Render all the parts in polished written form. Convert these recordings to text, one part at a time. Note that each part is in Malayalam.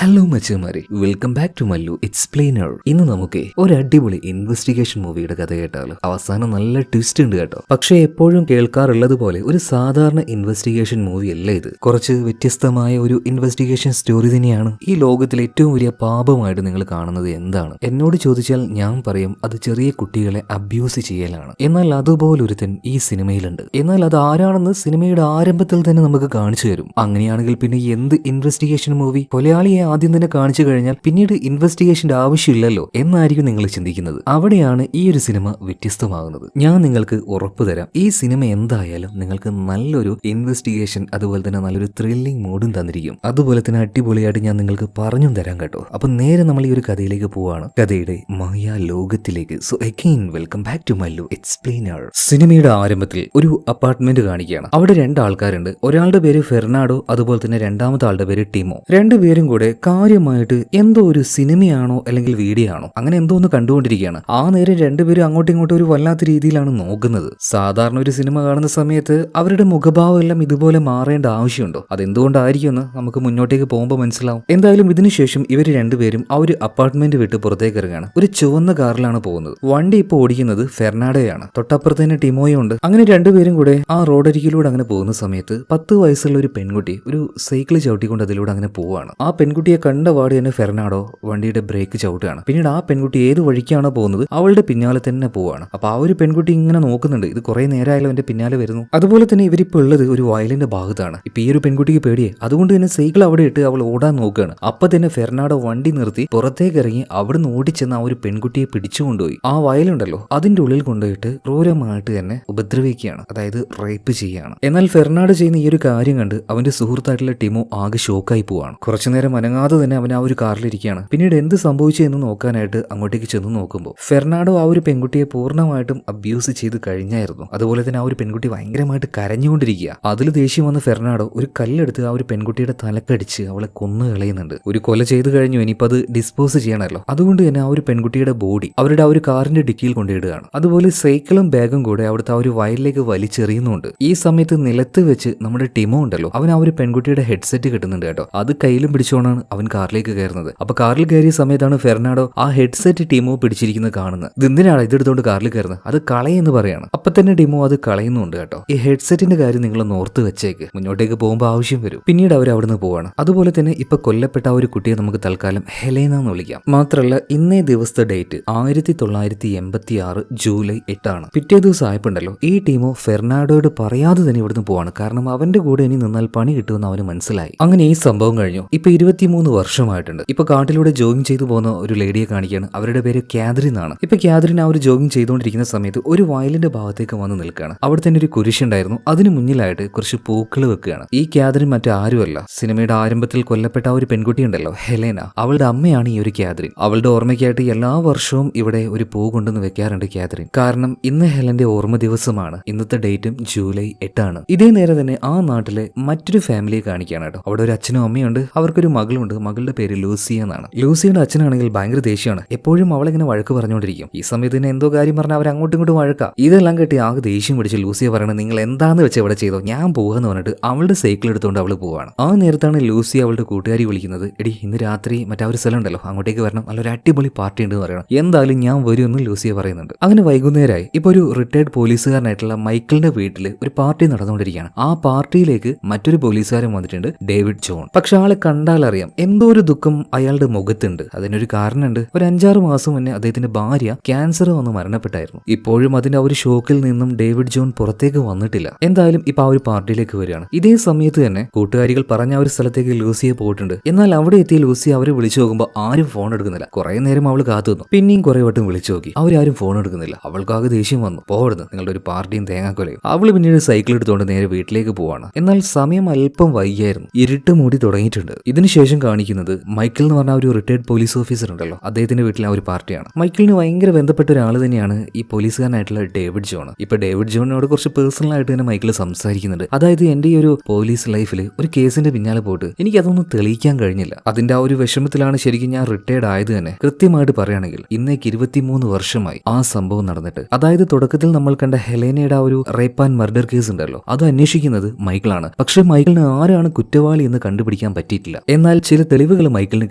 ഹലോ മച്ചമാരെ, welcome back to Mallu explainer. ഇന്ന് നമുക്ക് ഒരു അടിപൊളി ഇൻവെസ്റ്റിഗേഷൻ മൂവിയുടെ കഥ കേട്ടാലോ. അവസാനം നല്ല ട്വിസ്റ്റ് ഉണ്ട് കേട്ടോ. പക്ഷേ എപ്പോഴും കേൾക്കാറുള്ളത് പോലെ ഒരു സാധാരണ ഇൻവെസ്റ്റിഗേഷൻ മൂവി അല്ല ഇത്. കുറച്ച് വ്യത്യസ്തമായ ഒരു ഇൻവെസ്റ്റിഗേഷൻ സ്റ്റോറി തന്നെയാണ്. ഈ ലോകത്തിലെ ഏറ്റവും വലിയ പാപമായിട്ട് നിങ്ങൾ കാണുന്നത് എന്താണ് എന്നോട് ചോദിച്ചാൽ ഞാൻ പറയും അത് ചെറിയ കുട്ടികളെ അബ്യൂസ് ചെയ്യലാണ്. എന്നാൽ അതുപോലൊരുത്തൻ ഈ സിനിമയിലുണ്ട്. എന്നാൽ അത് ആരാണെന്ന് സിനിമയുടെ ആരംഭത്തിൽ തന്നെ നമുക്ക് കാണിച്ചു തരും. അങ്ങനെയാണെങ്കിൽ പിന്നെ എന്ത് ഇൻവെസ്റ്റിഗേഷൻ മൂവി? കൊലയാളിയെ ആദ്യം തന്നെ കാണിച്ചു കഴിഞ്ഞാൽ പിന്നീട് ഇൻവെസ്റ്റിഗേഷന്റെ ആവശ്യമില്ലല്ലോ എന്നായിരിക്കും നിങ്ങൾ ചിന്തിക്കുന്നത്. അവിടെയാണ് ഈ ഒരു സിനിമ വ്യത്യസ്തമാകുന്നത്. ഞാൻ നിങ്ങൾക്ക് ഉറപ്പു തരാം, ഈ സിനിമ എന്തായാലും നിങ്ങൾക്ക് നല്ലൊരു ഇൻവെസ്റ്റിഗേഷൻ അതുപോലെ തന്നെ നല്ലൊരു ത്രില്ലിംഗ് മൂഡും തന്നിരിക്കും. അതുപോലെ തന്നെ അടിപൊളിയായിട്ട് ഞാൻ നിങ്ങൾക്ക് പറഞ്ഞും തരാം കേട്ടോ. അപ്പൊ നേരെ നമ്മൾ ഈ ഒരു കഥയിലേക്ക് പോവാണ്, കഥയുടെ മായാ ലോകത്തിലേക്ക്. So again welcome back to Mallu explainer. സിനിമയുടെ ആരംഭത്തിൽ ഒരു അപ്പാർട്ട്മെന്റ് കാണിക്കുകയാണ്. അവിടെ രണ്ടാൾക്കാരുണ്ട്. ഒരാളുടെ പേര് ഫെർണാഡോ, അതുപോലെ തന്നെ രണ്ടാമത്തെ ആളുടെ പേര് ടിമോ. രണ്ടുപേരും കൂടെ കാര്യമായിട്ട് എന്തോ ഒരു സിനിമയാണോ അല്ലെങ്കിൽ വീഡിയോ ആണോ അങ്ങനെ എന്തോ ഒന്ന് കണ്ടുകൊണ്ടിരിക്കുകയാണ്. ആ നേരം രണ്ടുപേരും അങ്ങോട്ടും ഇങ്ങോട്ടും ഒരു വല്ലാത്ത രീതിയിലാണ് നോക്കുന്നത്. സാധാരണ ഒരു സിനിമ കാണുന്ന സമയത്ത് അവരുടെ മുഖഭാവം എല്ലാം ഇതുപോലെ മാറേണ്ട ആവശ്യമുണ്ടോ? അതെന്തുകൊണ്ടായിരിക്കുമെന്ന് നമുക്ക് മുന്നോട്ടേക്ക് പോകുമ്പോൾ മനസ്സിലാവും. എന്തായാലും ഇതിനുശേഷം ഇവർ രണ്ടുപേരും ആ ഒരു അപ്പാർട്ട്മെന്റ് വിട്ട് പുറത്തേക്ക് ഇറങ്ങുകയാണ്. ഒരു ചുവന്ന കാറിലാണ് പോകുന്നത്. വണ്ടി ഇപ്പോൾ ഓടിക്കുന്നത് ഫെർണാഡോയാണ്. തൊട്ടപ്പുറത്ത് തന്നെ ടിമോയും ഉണ്ട്. അങ്ങനെ രണ്ടുപേരും കൂടെ ആ റോഡരികിലൂടെ അങ്ങനെ പോകുന്ന സമയത്ത് 10 വയസ്സുള്ള ഒരു പെൺകുട്ടി ഒരു സൈക്കിൾ ചവിട്ടിക്കൊണ്ട് അതിലൂടെ അങ്ങനെ പോവാണ്. ആ പെൺകുട്ടിയെ കണ്ട പാട് തന്നെ ഫെർണാഡോ വണ്ടിയുടെ ബ്രേക്ക് ചവിട്ടുകയാണ്. പിന്നീട് ആ പെൺകുട്ടി ഏത് വഴിക്കാണോ പോകുന്നത് അവളുടെ പിന്നാലെ തന്നെ പോവാണ്. അപ്പൊ ആ ഒരു പെൺകുട്ടി ഇങ്ങനെ നോക്കുന്നുണ്ട്, ഇത് കുറെ നേരമായാലും എന്റെ പിന്നാലെ വരുന്നു. അതുപോലെ തന്നെ ഇവരിപ്പോൾ ഉള്ളത് ഒരു വയലിന്റെ ഭാഗത്താണ്. ഇപ്പൊ ഈ ഒരു പെൺകുട്ടിക്ക് പേടിയെ, അതുകൊണ്ട് തന്നെ സൈക്കിൾ അവിടെ ഇട്ട് അവൾ ഓടാൻ നോക്കുകയാണ്. അപ്പൊ തന്നെ ഫെർണാഡോ വണ്ടി നിർത്തി പുറത്തേക്ക് ഇറങ്ങി അവിടുന്ന് ഓടിച്ചെന്ന് ആ ഒരു പെൺകുട്ടിയെ പിടിച്ചുകൊണ്ടുപോയി ആ വയലുണ്ടല്ലോ അതിന്റെ ഉള്ളിൽ കൊണ്ടുപോയിട്ട് ക്രൂരമായിട്ട് തന്നെ ഉപദ്രവിക്കുകയാണ്, അതായത് റേപ്പ് ചെയ്യുകയാണ്. എന്നാൽ ഫെർണാഡോ ചെയ്യുന്ന ഈ ഒരു കാര്യം കണ്ട് അവന്റെ സുഹൃത്തായിട്ടുള്ള ടിമോ ആകെ ഷോക്കായി പോവാണ്. കുറച്ചുനേരം അനങ്ങാതെ തന്നെ അവൻ ആ ഒരു കാറിലിരിക്കുകയാണ്. പിന്നീട് എന്ത് സംഭവിച്ചു എന്ന് നോക്കാനായിട്ട് അങ്ങോട്ടേക്ക് ചെന്ന് നോക്കുമ്പോൾ ഫെർണാഡോ ആ ഒരു പെൺകുട്ടിയെ പൂർണ്ണമായിട്ടും അബ്യൂസ് ചെയ്ത് കഴിഞ്ഞായിരുന്നു. അതുപോലെ തന്നെ ആ ഒരു പെൺകുട്ടി ഭയങ്കരമായിട്ട് കരഞ്ഞുകൊണ്ടിരിക്കുക. അതിൽ ദേഷ്യം വന്ന ഫെർണാഡോ ഒരു കല്ലെടുത്ത് ആ ഒരു പെൺകുട്ടിയുടെ തലക്കടിച്ച് അവളെ കൊന്നു കളയുന്നുണ്ട്. ഒരു കൊല ചെയ്ത് കഴിഞ്ഞു, ഇനിയിപ്പോൾ അത് ഡിസ്പോസ് ചെയ്യണമല്ലോ. അതുകൊണ്ട് തന്നെ ആ ഒരു പെൺകുട്ടിയുടെ ബോഡി അവരുടെ ആ ഒരു കാറിന്റെ ഡിക്കിയിൽ കൊണ്ടിടുകയാണ്. അതുപോലെ സൈക്കിളും ബാഗും കൂടെ അവിടുത്തെ ആ ഒരു വയലിലേക്ക് വലിച്ചെറിയുന്നുണ്ട്. ഈ സമയത്ത് നിലത്ത് വെച്ച് നമ്മുടെ ടിമോ ഉണ്ടല്ലോ, അവൻ ആ ഒരു പെൺകുട്ടിയുടെ ഹെഡ്സെറ്റ് കിട്ടുന്നുണ്ട് കേട്ടോ. അത് കയ്യിലും പിടിച്ചോണാണ് അവൻ കാറിലേക്ക് കയറുന്നത്. അപ്പൊ കാറിൽ കയറിയ സമയത്താണ് ഫെർണാഡോ ആ ഹെഡ്സെറ്റ് ടിമോ പിടിച്ചിരിക്കുന്നത് കാണുന്നത്. ഇതെന്തിനാണ് ഇതെടുത്തോണ്ട് കാറിൽ കയറുന്നത്? അത് കളയെന്ന് പറയാണ്. അപ്പൊ തന്നെ ടിമോ അത് കളയുന്നുണ്ട് കേട്ടോ. ഈ ഹെഡ്സെറ്റിന്റെ കാര്യം നിങ്ങൾ ഓർത്ത് വെച്ചേക്ക്, മുന്നോട്ടേക്ക് പോകുമ്പോൾ ആവശ്യം വരും. പിന്നീട് അവർ അവിടുന്ന് പോവാണ്. അതുപോലെ തന്നെ ഇപ്പൊ കൊല്ലപ്പെട്ട ആ ഒരു കുട്ടിയെ നമുക്ക് തൽക്കാലം ഹെലേന എന്ന് വിളിക്കാം. മാത്രമല്ല ഇന്നേ ദിവസത്തെ ഡേറ്റ് 1986 ജൂലൈ 8 ആണ്. പിറ്റേ ദിവസം ആയപ്പോണ്ടല്ലോ ഈ ടീമോ ഫെർണാഡോയോട് പറയാതെ തന്നെ ഇവിടുന്ന് പോവാണ്. കാരണം അവന്റെ കൂടെ ഇനി നിന്നാൽ പണി കിട്ടുമെന്ന് അവന് മനസ്സിലായി. അങ്ങനെ ഈ സംഭവം കഴിഞ്ഞു. ഇപ്പൊ 23 വർഷമായിട്ടുണ്ട്. ഇപ്പൊ കാട്ടിലൂടെ ജോഗിങ് ചെയ്തു പോകുന്ന ഒരു ലേഡിയെ കാണിക്കുകയാണ്. അവരുടെ പേര് കാതറിൻ ആണ്. ഇപ്പൊ കാതറിൻ ആ ഒരു ജോഗിങ് ചെയ്തുകൊണ്ടിരിക്കുന്ന സമയത്ത് ഒരു വയലിന്റെ ഭാഗത്തേക്ക് വന്ന് നിൽക്കുകയാണ്. അവിടെ തന്നെ ഒരു കുരിശുണ്ടായിരുന്നു. അതിന് മുന്നിലായിട്ട് കുറച്ച് പൂക്കൾ വെക്കുകയാണ്. ഈ കാതറിൻ മറ്റാരുമല്ല, സിനിമയുടെ ആരംഭത്തിൽ കൊല്ലപ്പെട്ട ആ ഒരു പെൺകുട്ടി ഉണ്ടല്ലോ ഹെലേന, അവളുടെ അമ്മയാണ് ഈ ഒരു കാതറിൻ. അവളുടെ ഓർമ്മയ്ക്കായിട്ട് എല്ലാ വർഷവും ഇവിടെ ഒരു പൂ കൊണ്ടുവന്ന് വെക്കാറുണ്ട് കാതറിൻ. കാരണം ഇന്ന് ഹെലന്റെ ഓർമ്മ ദിവസമാണ്. ഇന്നത്തെ ഡേറ്റും ജൂലൈ 8 ആണ്. ഇതേ നേരം തന്നെ ആ നാട്ടിലെ മറ്റൊരു ഫാമിലിയെ കാണിക്കുകയാണ് കേട്ടോ. അവിടെ ഒരു അച്ഛനും അമ്മയുണ്ട്. അവർക്കൊരു മകളുണ്ട്. മകളുടെ പേര് ലൂസിയ എന്നാണ്. ലൂസിയുടെ അച്ഛനാണെങ്കിൽ ഭയങ്കര ദേഷ്യമാണ്. എപ്പോഴും അവളിങ്ങനെ വഴക്ക് പറഞ്ഞുകൊണ്ടിരിക്കും. ഈ സമയത്ത് തന്നെ എന്തോ കാര്യം പറഞ്ഞാൽ അവർ അങ്ങോട്ടും ഇങ്ങോട്ടും വഴക്കാം. ഇതെല്ലാം കേട്ടി ആകെ ദേഷ്യം പിടിച്ച് ലൂസിയ പറയണത് നിങ്ങൾ എന്താന്ന് വെച്ച് ഇവിടെ ചെയ്തോ, ഞാൻ പോകാന്ന് പറഞ്ഞിട്ട് അവളുടെ സൈക്കിൾ എടുത്തുകൊണ്ട് അവള് പോവാണ്. ആ നേരത്താണ് ലൂസി അവളുടെ കൂട്ടുകാരി വിളിക്കുന്നത്. എടി ഇന്ന് രാത്രി മറ്റേ ഒരു സ്ഥലം ഉണ്ടല്ലോ അങ്ങോട്ടേക്ക് വരണം, നല്ലൊരു അടിപൊളി പാർട്ടി ഉണ്ട് എന്ന് പറയണം. എന്തായാലും ഞാൻ വരുമെന്ന് ലൂസിയ പറയുന്നുണ്ട്. അങ്ങനെ വൈകുന്നേരമായി. ഇപ്പൊ ഒരു റിട്ടയർഡ് പോലീസുകാരനായിട്ടുള്ള മൈക്കിളിന്റെ വീട്ടിൽ ഒരു പാർട്ടി നടന്നുകൊണ്ടിരിക്കുകയാണ്. ആ പാർട്ടിയിലേക്ക് മറ്റൊരു പോലീസുകാരൻ വന്നിട്ടുണ്ട്, ഡേവിഡ് ജോൺ. പക്ഷെ ആളെ കണ്ടാൽ അറിയാം എന്തോ ഒരു ദുഃഖം അയാളുടെ മുഖത്തുണ്ട്. അതിനൊരു കാരണമുണ്ട്. ഒരു 5-6 മാസം മുന്നേ അദ്ദേഹത്തിന്റെ ഭാര്യ ക്യാൻസർ വന്ന് മരണപ്പെട്ടായിരുന്നു. ഇപ്പോഴും അതിന്റെ ആ ഒരു ഷോക്കിൽ നിന്നും ഡേവിഡ് ജോൺ പുറത്തേക്ക് വന്നിട്ടില്ല. എന്തായാലും ഇപ്പൊ ആ ഒരു പാർട്ടിയിലേക്ക് വരികയാണ്. ഇതേ സമയത്ത് തന്നെ കൂട്ടുകാരികൾ പറഞ്ഞ ആ ഒരു സ്ഥലത്തേക്ക് ലൂസിയെ പോയിട്ടുണ്ട്. എന്നാൽ അവിടെ എത്തിയ ലൂസി അവരെ വിളിച്ചു നോക്കുമ്പോൾ ആരും ഫോൺ എടുക്കുന്നില്ല. കുറെ നേരം അവൾ കാത്തു നിന്നു. പിന്നെയും കുറെ വട്ടം വിളിച്ചു നോക്കി, അവരാരും ഫോൺ എടുക്കുന്നില്ല. അവൾക്കാകെ ദേഷ്യം വന്നു. പോകരുത്, നിങ്ങളുടെ ഒരു പാർട്ടിയും തേങ്ങാക്കൊലയും. അവള് പിന്നീട് സൈക്കിൾ എടുത്തുകൊണ്ട് നേരെ വീട്ടിലേക്ക് പോവാണ്. എന്നാൽ സമയം അല്പം വൈകിയായിരുന്നു. ഇരുട്ട് മൂടി തുടങ്ങിയിട്ടുണ്ട്. ഇതിനുശേഷം കാണിക്കുന്നത് മൈക്കിൾ എന്ന് പറഞ്ഞ ഒരു റിട്ടയർഡ് പോലീസ് ഓഫീസർ ഉണ്ടല്ലോ, അദ്ദേഹത്തിന്റെ വീട്ടിലെ ആ ഒരു പാർട്ടിയാണ്. മൈക്കിളിന് ഭയങ്കര ബന്ധപ്പെട്ട ഒരാൾ തന്നെയാണ് ഈ പോലീസുകാരനായിട്ടുള്ള ഡേവിഡ് ജോൺ. ഇപ്പൊ ഡേവിഡ് ജോണിനോട് കുറച്ച് പേഴ്സണൽ ആയിട്ട് തന്നെ മൈക്കിൾ സംസാരിക്കുന്നുണ്ട്. അതായത് എന്റെ ഈ ഒരു പോലീസ് ലൈഫിൽ ഒരു കേസിന്റെ പിന്നാലെ പോയിട്ട് എനിക്ക് അതൊന്നും തെളിയിക്കാൻ കഴിഞ്ഞില്ല. അതിന്റെ ആ ഒരു വിഷമത്തിലാണ് ശരിക്കും ഞാൻ റിട്ടയർഡ് ആയത് തന്നെ. കൃത്യമായിട്ട് പറയുകയാണെങ്കിൽ ഇന്നേക്ക് 23 വർഷമായി ആ സംഭവം നടന്നിട്ട്. അതായത് തുടക്കത്തിൽ നമ്മൾ കണ്ട ഹെലേനയുടെ ആ ഒരു റേപ്പ് ആൻഡ് മർഡർ കേസ് ഉണ്ടല്ലോ, അത് അന്വേഷിക്കുന്നത് മൈക്കിളാണ്. പക്ഷെ മൈക്കിളിന് ആരാണ് കുറ്റവാളി എന്ന് കണ്ടുപിടിക്കാൻ പറ്റിയിട്ടില്ല. എന്നാൽ ചില തെളിവുകൾ മൈക്കിളിന്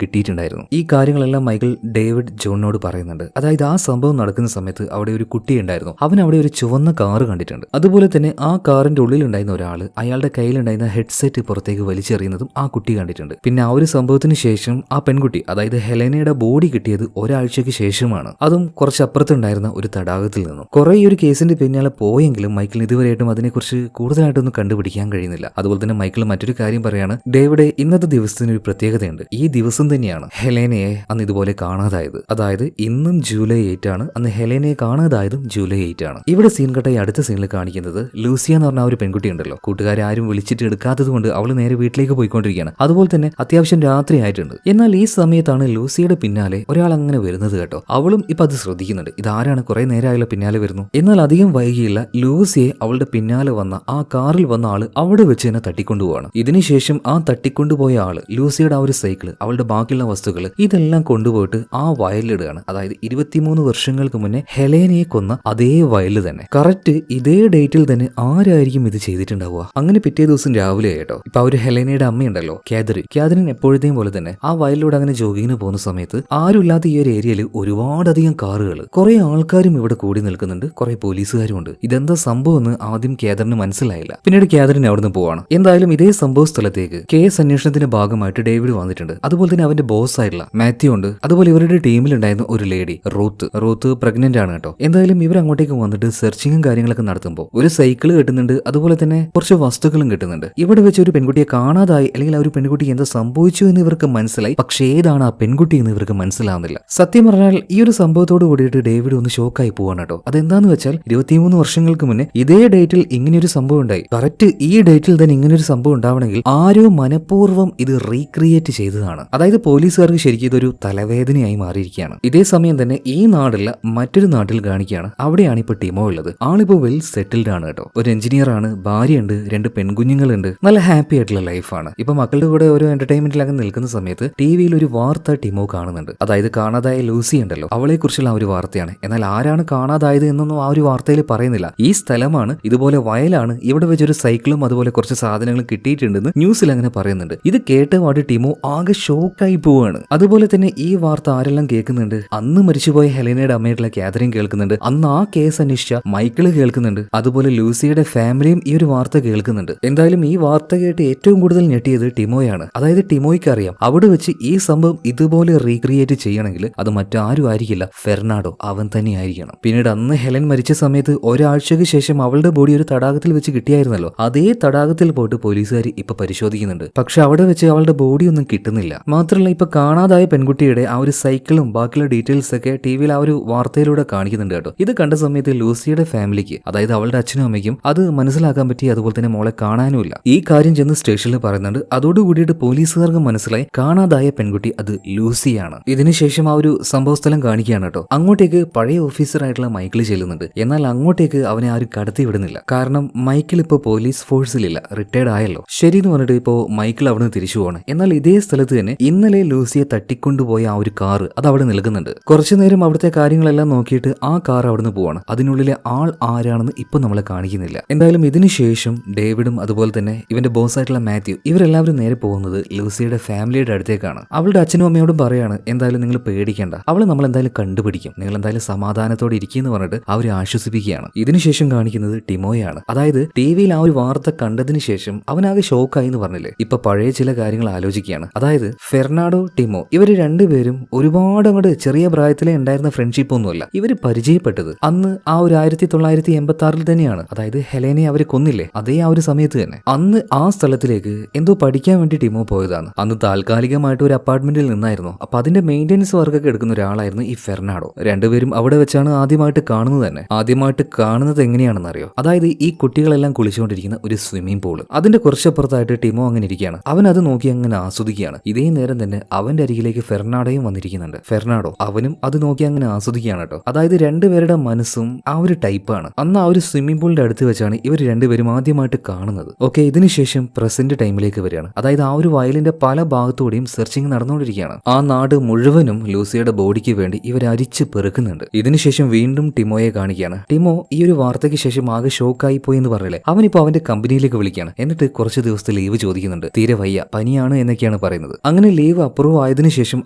കിട്ടിയിട്ടുണ്ടായിരുന്നു. ഈ കാര്യങ്ങളെല്ലാം മൈക്കിൾ ഡേവിഡ് ജോണിനോട് പറയുന്നുണ്ട്. അതായത് ആ സംഭവം നടക്കുന്ന സമയത്ത് അവിടെ ഒരു കുട്ടി ഉണ്ടായിരുന്നു. അവൻ അവിടെ ഒരു ചുവന്ന കാറ് കണ്ടിട്ടുണ്ട്. അതുപോലെ തന്നെ ആ കാറിന്റെ ഉള്ളിലുണ്ടായിരുന്ന ഒരാൾ അയാളുടെ കയ്യിലുണ്ടായിരുന്ന ഹെഡ്സെറ്റ് പുറത്തേക്ക് വലിച്ചെറിയുന്നതും ആ കുട്ടി കണ്ടിട്ടുണ്ട്. പിന്നെ ആ ഒരു സംഭവത്തിന് ശേഷം ആ പെൺകുട്ടി, അതായത് ഹെലനയുടെ ബോഡി കിട്ടിയത് ഒരാഴ്ചയ്ക്ക് ശേഷമാണ്. അതും കുറച്ചപ്പുറത്തുണ്ടായിരുന്ന ഒരു തടാകത്തിൽ നിന്നും. കുറെ ഈ ഒരു കേസിന്റെ പിന്നാലെ പോയെങ്കിലും മൈക്കിളിന് ഇതുവരെയായിട്ടും അതിനെക്കുറിച്ച് കൂടുതലായിട്ടൊന്നും കണ്ടുപിടിക്കാൻ കഴിയുന്നില്ല. അതുപോലെ തന്നെ മൈക്കിൾ മറ്റൊരു കാര്യം പറയാണ്, ഡേവിഡ് ഇന്നത്തെ ദിവസത്തിന് ഒരു പ്രത്യേകതയുണ്ട്. ഈ ദിവസം തന്നെയാണ് ഹെലേനയെ അന്ന് ഇതുപോലെ കാണാതായത്. അതായത് ഇന്നും ജൂലൈ 8 ആണ്. അന്ന് ഹെലേനയെ കാണാതായതും ജൂലൈ 8 ആണ്. ഇവിടെ സീൻ കട്ട അടുത്ത സീനിൽ കാണിക്കുന്നത് ലൂസിയ എന്ന് പറഞ്ഞ ഒരു പെൺകുട്ടി ഉണ്ടല്ലോ. കൂട്ടുകാരെ ആരും വിളിച്ചിട്ട് എടുക്കാത്തത് കൊണ്ട് അവൾ നേരെ വീട്ടിലേക്ക് പോയിക്കൊണ്ടിരിക്കുകയാണ്. അതുപോലെ തന്നെ അത്യാവശ്യം രാത്രി ആയിട്ടുണ്ട്. എന്നാൽ ഈ സമയത്താണ് ലൂസിയുടെ പിന്നാലെ ഒരാൾ അങ്ങനെ വരുന്നത് കേട്ടോ. അവളും ഇപ്പൊ അത് ശ്രദ്ധിക്കുന്നുണ്ട്. ഇതാരാണ്, കുറെ നേരമായുള്ള പിന്നാലെ വരുന്നു. എന്നാൽ അധികം വൈകിയില്ല, ലൂസിയെ അവളുടെ പിന്നാലെ വന്ന ആ കാറിൽ വന്ന ആള് അവിടെ വെച്ച് തന്നെ തട്ടിക്കൊണ്ടുപോവാണ്. ഇതിനുശേഷം ആ തട്ടിക്കൊണ്ടുപോയ ആള് ലൂസിയുടെ ആ ഒരു സൈക്കിള്, അവളുടെ ബാക്കിയുള്ള വസ്തുക്കൾ ഇതെല്ലാം കൊണ്ടുപോയിട്ട് ആ വയലിലിടുകയാണ്. അതായത് 23 വർഷങ്ങൾക്ക് മുന്നേ ഹെലേനയെ കൊന്ന അതേ വയലിൽ തന്നെ, കറക്റ്റ് ഇതേ ഡേറ്റിൽ തന്നെ ആരായിരിക്കും ഇത് ചെയ്തിട്ടുണ്ടാവുക. അങ്ങനെ പിറ്റേ ദിവസം രാവിലെ കേട്ടോ, ഇപ്പൊ ആ ഒരു ഹെലേനയുടെ അമ്മയുണ്ടല്ലോ, കാതറിൻ എപ്പോഴത്തെയും പോലെ തന്നെ ആ വയലിലൂടെ അങ്ങനെ ജോഗിങ്ങിന് പോകുന്ന സമയത്ത് ആരുമില്ലാത്ത ഈ ഒരു ഏരിയയിൽ ഒരുപാടധികം കാറുകൾ, കുറെ ആൾക്കാരും ഇവിടെ കൂടി നിൽക്കുന്നുണ്ട്, കുറെ പോലീസുകാരും ഉണ്ട്. ഇതെന്താ സംഭവം എന്ന് ആദ്യം കാതറിന് മനസ്സിലായില്ല. പിന്നീട് കാതറിൻ അവിടുന്ന് പോവാണ്. എന്തായാലും ഇതേ സംഭവ സ്ഥലത്തേക്ക് കേസ് അന്വേഷണത്തിന്റെ ഭാഗമായിട്ട് ഡേവിഡ് വന്നിട്ടുണ്ട്. അതുപോലെ തന്നെ അവന്റെ ബോസ് ആയിട്ടുള്ള മാത്യു ഉണ്ട്. അതുപോലെ ഇവരുടെ ടീമിലുണ്ടായിരുന്ന ഒരു ലേഡി റൂത്ത് പ്രഗ്നന്റ് ആണ് കേട്ടോ. എന്തായാലും ഇവർ അങ്ങോട്ടേക്ക് വന്നിട്ട് സെർച്ചിങ്ങും കാര്യങ്ങളൊക്കെ നടത്തുമ്പോൾ ഒരു സൈക്കിൾ കിട്ടുന്നുണ്ട്. അതുപോലെ തന്നെ കുറച്ച് വസ്തുക്കളും കിട്ടുന്നുണ്ട്. ഇവിടെ വെച്ച് ഒരു പെൺകുട്ടിയെ കാണാതായി, അല്ലെങ്കിൽ ആ ഒരു പെൺകുട്ടിക്ക് എന്താ സംഭവിച്ചു എന്ന് ഇവർക്ക് മനസ്സിലായി. പക്ഷേ ഏതാണ് ആ പെൺകുട്ടി എന്ന് ഇവർക്ക് മനസ്സിലാവുന്നില്ല. സത്യം പറഞ്ഞാൽ ഈ ഒരു സംഭവത്തോട് കൂടിയിട്ട് ഡേവിഡ് ഒന്ന് ഷോക്കായി പോവാണ് കേട്ടോ. അതെന്താന്ന് വെച്ചാൽ 23 വർഷങ്ങൾക്ക് മുന്നേ ഇതേ ഡേറ്റിൽ ഇങ്ങനെയൊരു സംഭവം ഉണ്ടായി. കറക്റ്റ് ഈ ഡേറ്റിൽ തന്നെ ഇങ്ങനൊരു സംഭവം ഉണ്ടാവണമെങ്കിൽ ആരോ മനഃപൂർവ്വം ഇത് റീക്രിയേറ്റ് ചെയ്തതാണ്. അതായത് പോലീസുകാർക്ക് ശരിക്കും ഇതൊരു തലവേദനയായി മാറിയിരിക്കുകയാണ്. ഇതേ സമയം തന്നെ ഈ നാടല്ല മറ്റൊരു നാട്ടിൽ കാണിക്കുകയാണ്. അവിടെയാണ് ഇപ്പൊ ടിമോ ഉള്ളത്. ആളിപ്പോ വെൽ സെറ്റിൽഡ് ആണ് കേട്ടോ. ഒരു എഞ്ചിനീയർ ആണ്, ഭാര്യയുണ്ട്, 2 പെൺകുഞ്ഞുങ്ങളുണ്ട്, നല്ല ഹാപ്പി ആയിട്ടുള്ള ലൈഫാണ്. ഇപ്പൊ മക്കളുടെ കൂടെ ഒരു എന്റർടൈൻമെന്റിലൊക്കെ നിൽക്കുന്ന സമയത്ത് ടിവിയിൽ ഒരു വാർത്ത ടിമോ കാണുന്നുണ്ട്. അതായത് കാണാതായ ലൂസി ഉണ്ടല്ലോ, അവളെ കുറിച്ചുള്ള ഒരു വാർത്തയാണ്. എന്നാൽ ആരാണ് കാണാതായത് എന്നൊന്നും ആ ഒരു വാർത്തയിൽ പറയുന്നില്ല. ഈ സ്ഥലമാണ്, ഇതുപോലെ വയലാണ്, ഇവിടെ വെച്ചൊരു സൈക്കിളും അതുപോലെ കുറച്ച് സാധനങ്ങളും കിട്ടിയിട്ടുണ്ടെന്ന് ന്യൂസിൽ അങ്ങനെ പറയുന്നുണ്ട്. ഇത് കേട്ട പാട് ടിമോ ആകെ ഷോക്കായി പോവാണ്. അതുപോലെ തന്നെ ഈ വാർത്ത ആരെല്ലാം കേൾക്കുന്നുണ്ട്? അന്ന് മരിച്ചുപോയ ഹെലനയുടെ അമ്മയായിട്ടുള്ള കാതറിൻ കേൾക്കുന്നുണ്ട്. അന്ന് ആ കേസ് അന്വേഷിച്ച മൈക്കിള് കേൾക്കുന്നുണ്ട്. അതുപോലെ ലൂസിയുടെ ഫാമിലിയും ഈ ഒരു വാർത്ത കേൾക്കുന്നുണ്ട്. എന്തായാലും ഈ വാർത്ത കേട്ട് ഏറ്റവും കൂടുതൽ ഞെട്ടിയത് ടിമോയാണ്. അതായത് ടിമോയ്ക്ക് അറിയാം അവിടെ വെച്ച് ഈ സംഭവം ഇതുപോലെ റീക്രിയേറ്റ് ചെയ്യണമെങ്കിൽ അത് മറ്റാരും ആയിരിക്കില്ല, ഫെർണാഡോ അവൻ തന്നെ ആയിരിക്കണം. പിന്നീട് അന്ന് ഹെലൻ മരിച്ച സമയത്ത് ഒരാഴ്ചയ്ക്ക് ശേഷം അവളുടെ ബോഡി ഒരു തടാകത്തിൽ വെച്ച് കിട്ടിയായിരുന്നല്ലോ. അതേ തടാകത്തിൽ പോയിട്ട് പോലീസുകാർ ഇപ്പൊ പരിശോധിക്കുന്നുണ്ട്. പക്ഷെ അവിടെ വെച്ച് അവളുടെ ബോഡി ഒന്നും കിട്ടുന്നില്ല. മാത്രമല്ല ഇപ്പൊ കാണാതായ പെൺകുട്ടിയുടെ ആ ഒരു സൈക്കിളും ബാക്കിയുള്ള ഡീറ്റെയിൽസ് ഒക്കെ ടിവിയിൽ ആ ഒരു വാർത്തയിലൂടെ കാണിക്കുന്നുണ്ട് കേട്ടോ. ഇത് കണ്ട സമയത്ത് ലൂസിയുടെ ഫാമിലിക്ക്, അതായത് അവളുടെ അച്ഛനും അമ്മയ്ക്കും അത് മനസ്സിലാക്കാൻ പറ്റി. അതുപോലെ തന്നെ മോളെ കാണാനുമില്ല. ഈ കാര്യം ചെന്ന് സ്റ്റേഷനിൽ പറയുന്നുണ്ട്. അതോടുകൂടിയിട്ട് പോലീസുകാർക്ക് മനസ്സിലായി കാണാതായ പെൺകുട്ടി അത് ലൂസിയാണ്. ഇതിനുശേഷം ആ ഒരു സംഭവ സ്ഥലം കാണിക്കുകയാണ് കേട്ടോ. അങ്ങോട്ടേക്ക് പഴയ ഓഫീസറായിട്ടുള്ള മൈക്കിൾ ചെല്ലുന്നുണ്ട്. എന്നാൽ അങ്ങോട്ടേക്ക് അവനെ ആരും കടത്തി വിടുന്നില്ല. കാരണം മൈക്കിൾ ഇപ്പോൾ പോലീസ് ഫോഴ്സിലില്ല, റിട്ടയർഡ് ആയല്ലോ. ശരി എന്ന് പറഞ്ഞിട്ട് ഇപ്പോ മൈക്കിൾ അവിടുന്ന് തിരിച്ചു പോകണം. എന്നാൽ ഇതേ സ്ഥലത്ത് തന്നെ ഇന്നലെ ലൂസിയെ തട്ടിക്കൊണ്ടുപോയ ആ ഒരു കാറ് അത് അവിടെ നിൽക്കുന്നുണ്ട്. കുറച്ചു നേരം അവിടുത്തെ കാര്യങ്ങളെല്ലാം നോക്കിയിട്ട് ആ കാർ അവിടുന്ന് പോവാണ്. അതിനുള്ളിലെ ആൾ ആരാണെന്ന് ഇപ്പൊ നമ്മളെ കാണിക്കുന്നില്ല. എന്തായാലും ഇതിനുശേഷം ഡേവിഡും അതുപോലെ തന്നെ ഇവന്റെ ബോസ് ആയിട്ടുള്ള മാത്യു ഇവരെല്ലാവരും നേരെ പോകുന്നത് ലൂസിയുടെ ഫാമിലിയുടെ അടുത്തേക്കാണ്. അവളുടെ അച്ഛനും അമ്മയോടും പറയാണ്, എന്തായാലും നിങ്ങൾ പേടിക്കേണ്ട, അവളെ നമ്മൾ എന്തായാലും കണ്ടുപിടിക്കും, നിങ്ങൾ എന്തായാലും സമാധാനത്തോടെ ഇരിക്കുമെന്ന് പറഞ്ഞിട്ട് അവരെ ആശ്വസിപ്പിക്കുകയാണ്. ഇതിനുശേഷം കാണിക്കുന്നത് ടിമോയാണ്. അതായത് ടിവിയിൽ ആ ഒരു വാർത്ത കണ്ടതിന് ശേഷം അവനാകെ ഷോക്കായി എന്ന് പറഞ്ഞില്ലേ, ഇപ്പൊ പഴയ ചില കാര്യങ്ങൾ ആലോചിക്കുകയാണ്. അതായത് ഫെർണാഡോ, ടിമോ ഇവര് രണ്ടുപേരും ഒരുപാട് അങ്ങോട്ട് ചെറിയ പ്രായത്തിലെ ഉണ്ടായിരുന്ന ഫ്രണ്ട്ഷിപ്പ് ഒന്നുമല്ല. ഇവര് പരിചയപ്പെട്ടത് അന്ന് ആ ഒരു 1986 തന്നെയാണ്. അതായത് ഹെലേനെ അവരെ കൊന്നില്ലേ, അതേ ആ ഒരു സമയത്ത് തന്നെ. അന്ന് ആ സ്ഥലത്തിലേക്ക് എന്തോ പഠിക്കാൻ വേണ്ടി ടിമോ പോയതാണ്. അന്ന് താൽക്കാലികമായിട്ട് ഒരു അപ്പാർട്ട്മെന്റിൽ നിന്നായിരുന്നു. അപ്പൊ അതിന്റെ മെയിൻ്റെനൻസ് വർക്കൊക്കെ എടുക്കുന്ന ഒരാളായിരുന്നു ഈ ഫെർണാഡോ. രണ്ടുപേരും അവിടെ വെച്ചാണ് ആദ്യമായിട്ട് കാണുന്നത് തന്നെ. ആദ്യമായിട്ട് കാണുന്നത് എങ്ങനെയാണെന്ന് അറിയോ? അതായത് ഈ കുട്ടികളെല്ലാം കുളിച്ചുകൊണ്ടിരിക്കുന്ന ഒരു സ്വിമ്മിംഗ് പൂള്, അതിന്റെ കുറച്ചപ്പുറത്തായിട്ട് ടിമോ അങ്ങനെ ഇരിക്കുകയാണ്. അവൻ അത് നോക്കി അങ്ങനെ ആസ്വദിക്കുകയാണ്. ഇതേ നേരം തന്നെ അവന്റെ അരികിലേക്ക് ഫെർണാഡോയും വന്നിരിക്കുന്നുണ്ട്. ഫെർണാഡോ അവനും അത് നോക്കി അങ്ങനെ ആസ്വദിക്കുകയാണ് കേട്ടോ. അതായത് രണ്ടുപേരുടെ മനസ്സും ആ ഒരു ടൈപ്പാണ്. അന്ന് ആ ഒരു സ്വിമ്മിംഗ് പൂളിന്റെ അടുത്ത് വെച്ചാണ് ഇവർ രണ്ടുപേരും ആദ്യമായിട്ട് കാണുന്നത്. ഓക്കെ, ഇതിനുശേഷം പ്രസന്റ് ടൈമിലേക്ക് വരികയാണ്. അതായത് ആ ഒരു വയലിന്റെ പല ഭാഗത്തൂടെയും സെർച്ചിങ് നടന്നുകൊണ്ടിരിക്കുകയാണ്. ആ നാട് മുഴുവനും ലൂസിയുടെ ബോഡിക്ക് വേണ്ടി ഇവർ അരിച്ച് പെറുക്കുന്നുണ്ട്. ഇതിനുശേഷം വീണ്ടും ടിമോയെ കാണിക്കുകയാണ്. ടിമോ ഈ ഒരു വാർത്തയ്ക്ക് ശേഷം ആകെ ഷോക്കായി പോയി എന്ന് പറയല്ലേ. അവനിപ്പോ അവന്റെ കമ്പനിയിലേക്ക് വിളിക്കുകയാണ്. എന്നിട്ട് കുറച്ച് ദിവസത്തെ ലീവ് ചോദിക്കുന്നുണ്ട്. തീരെ വയ്യ, പനിയാണ് എന്നൊക്കെയാണ് എന്നൊക്കെയാണ് പറയുന്നത്. അങ്ങനെ ലീവ് അപ്രൂവ് ആയതിനു ശേഷം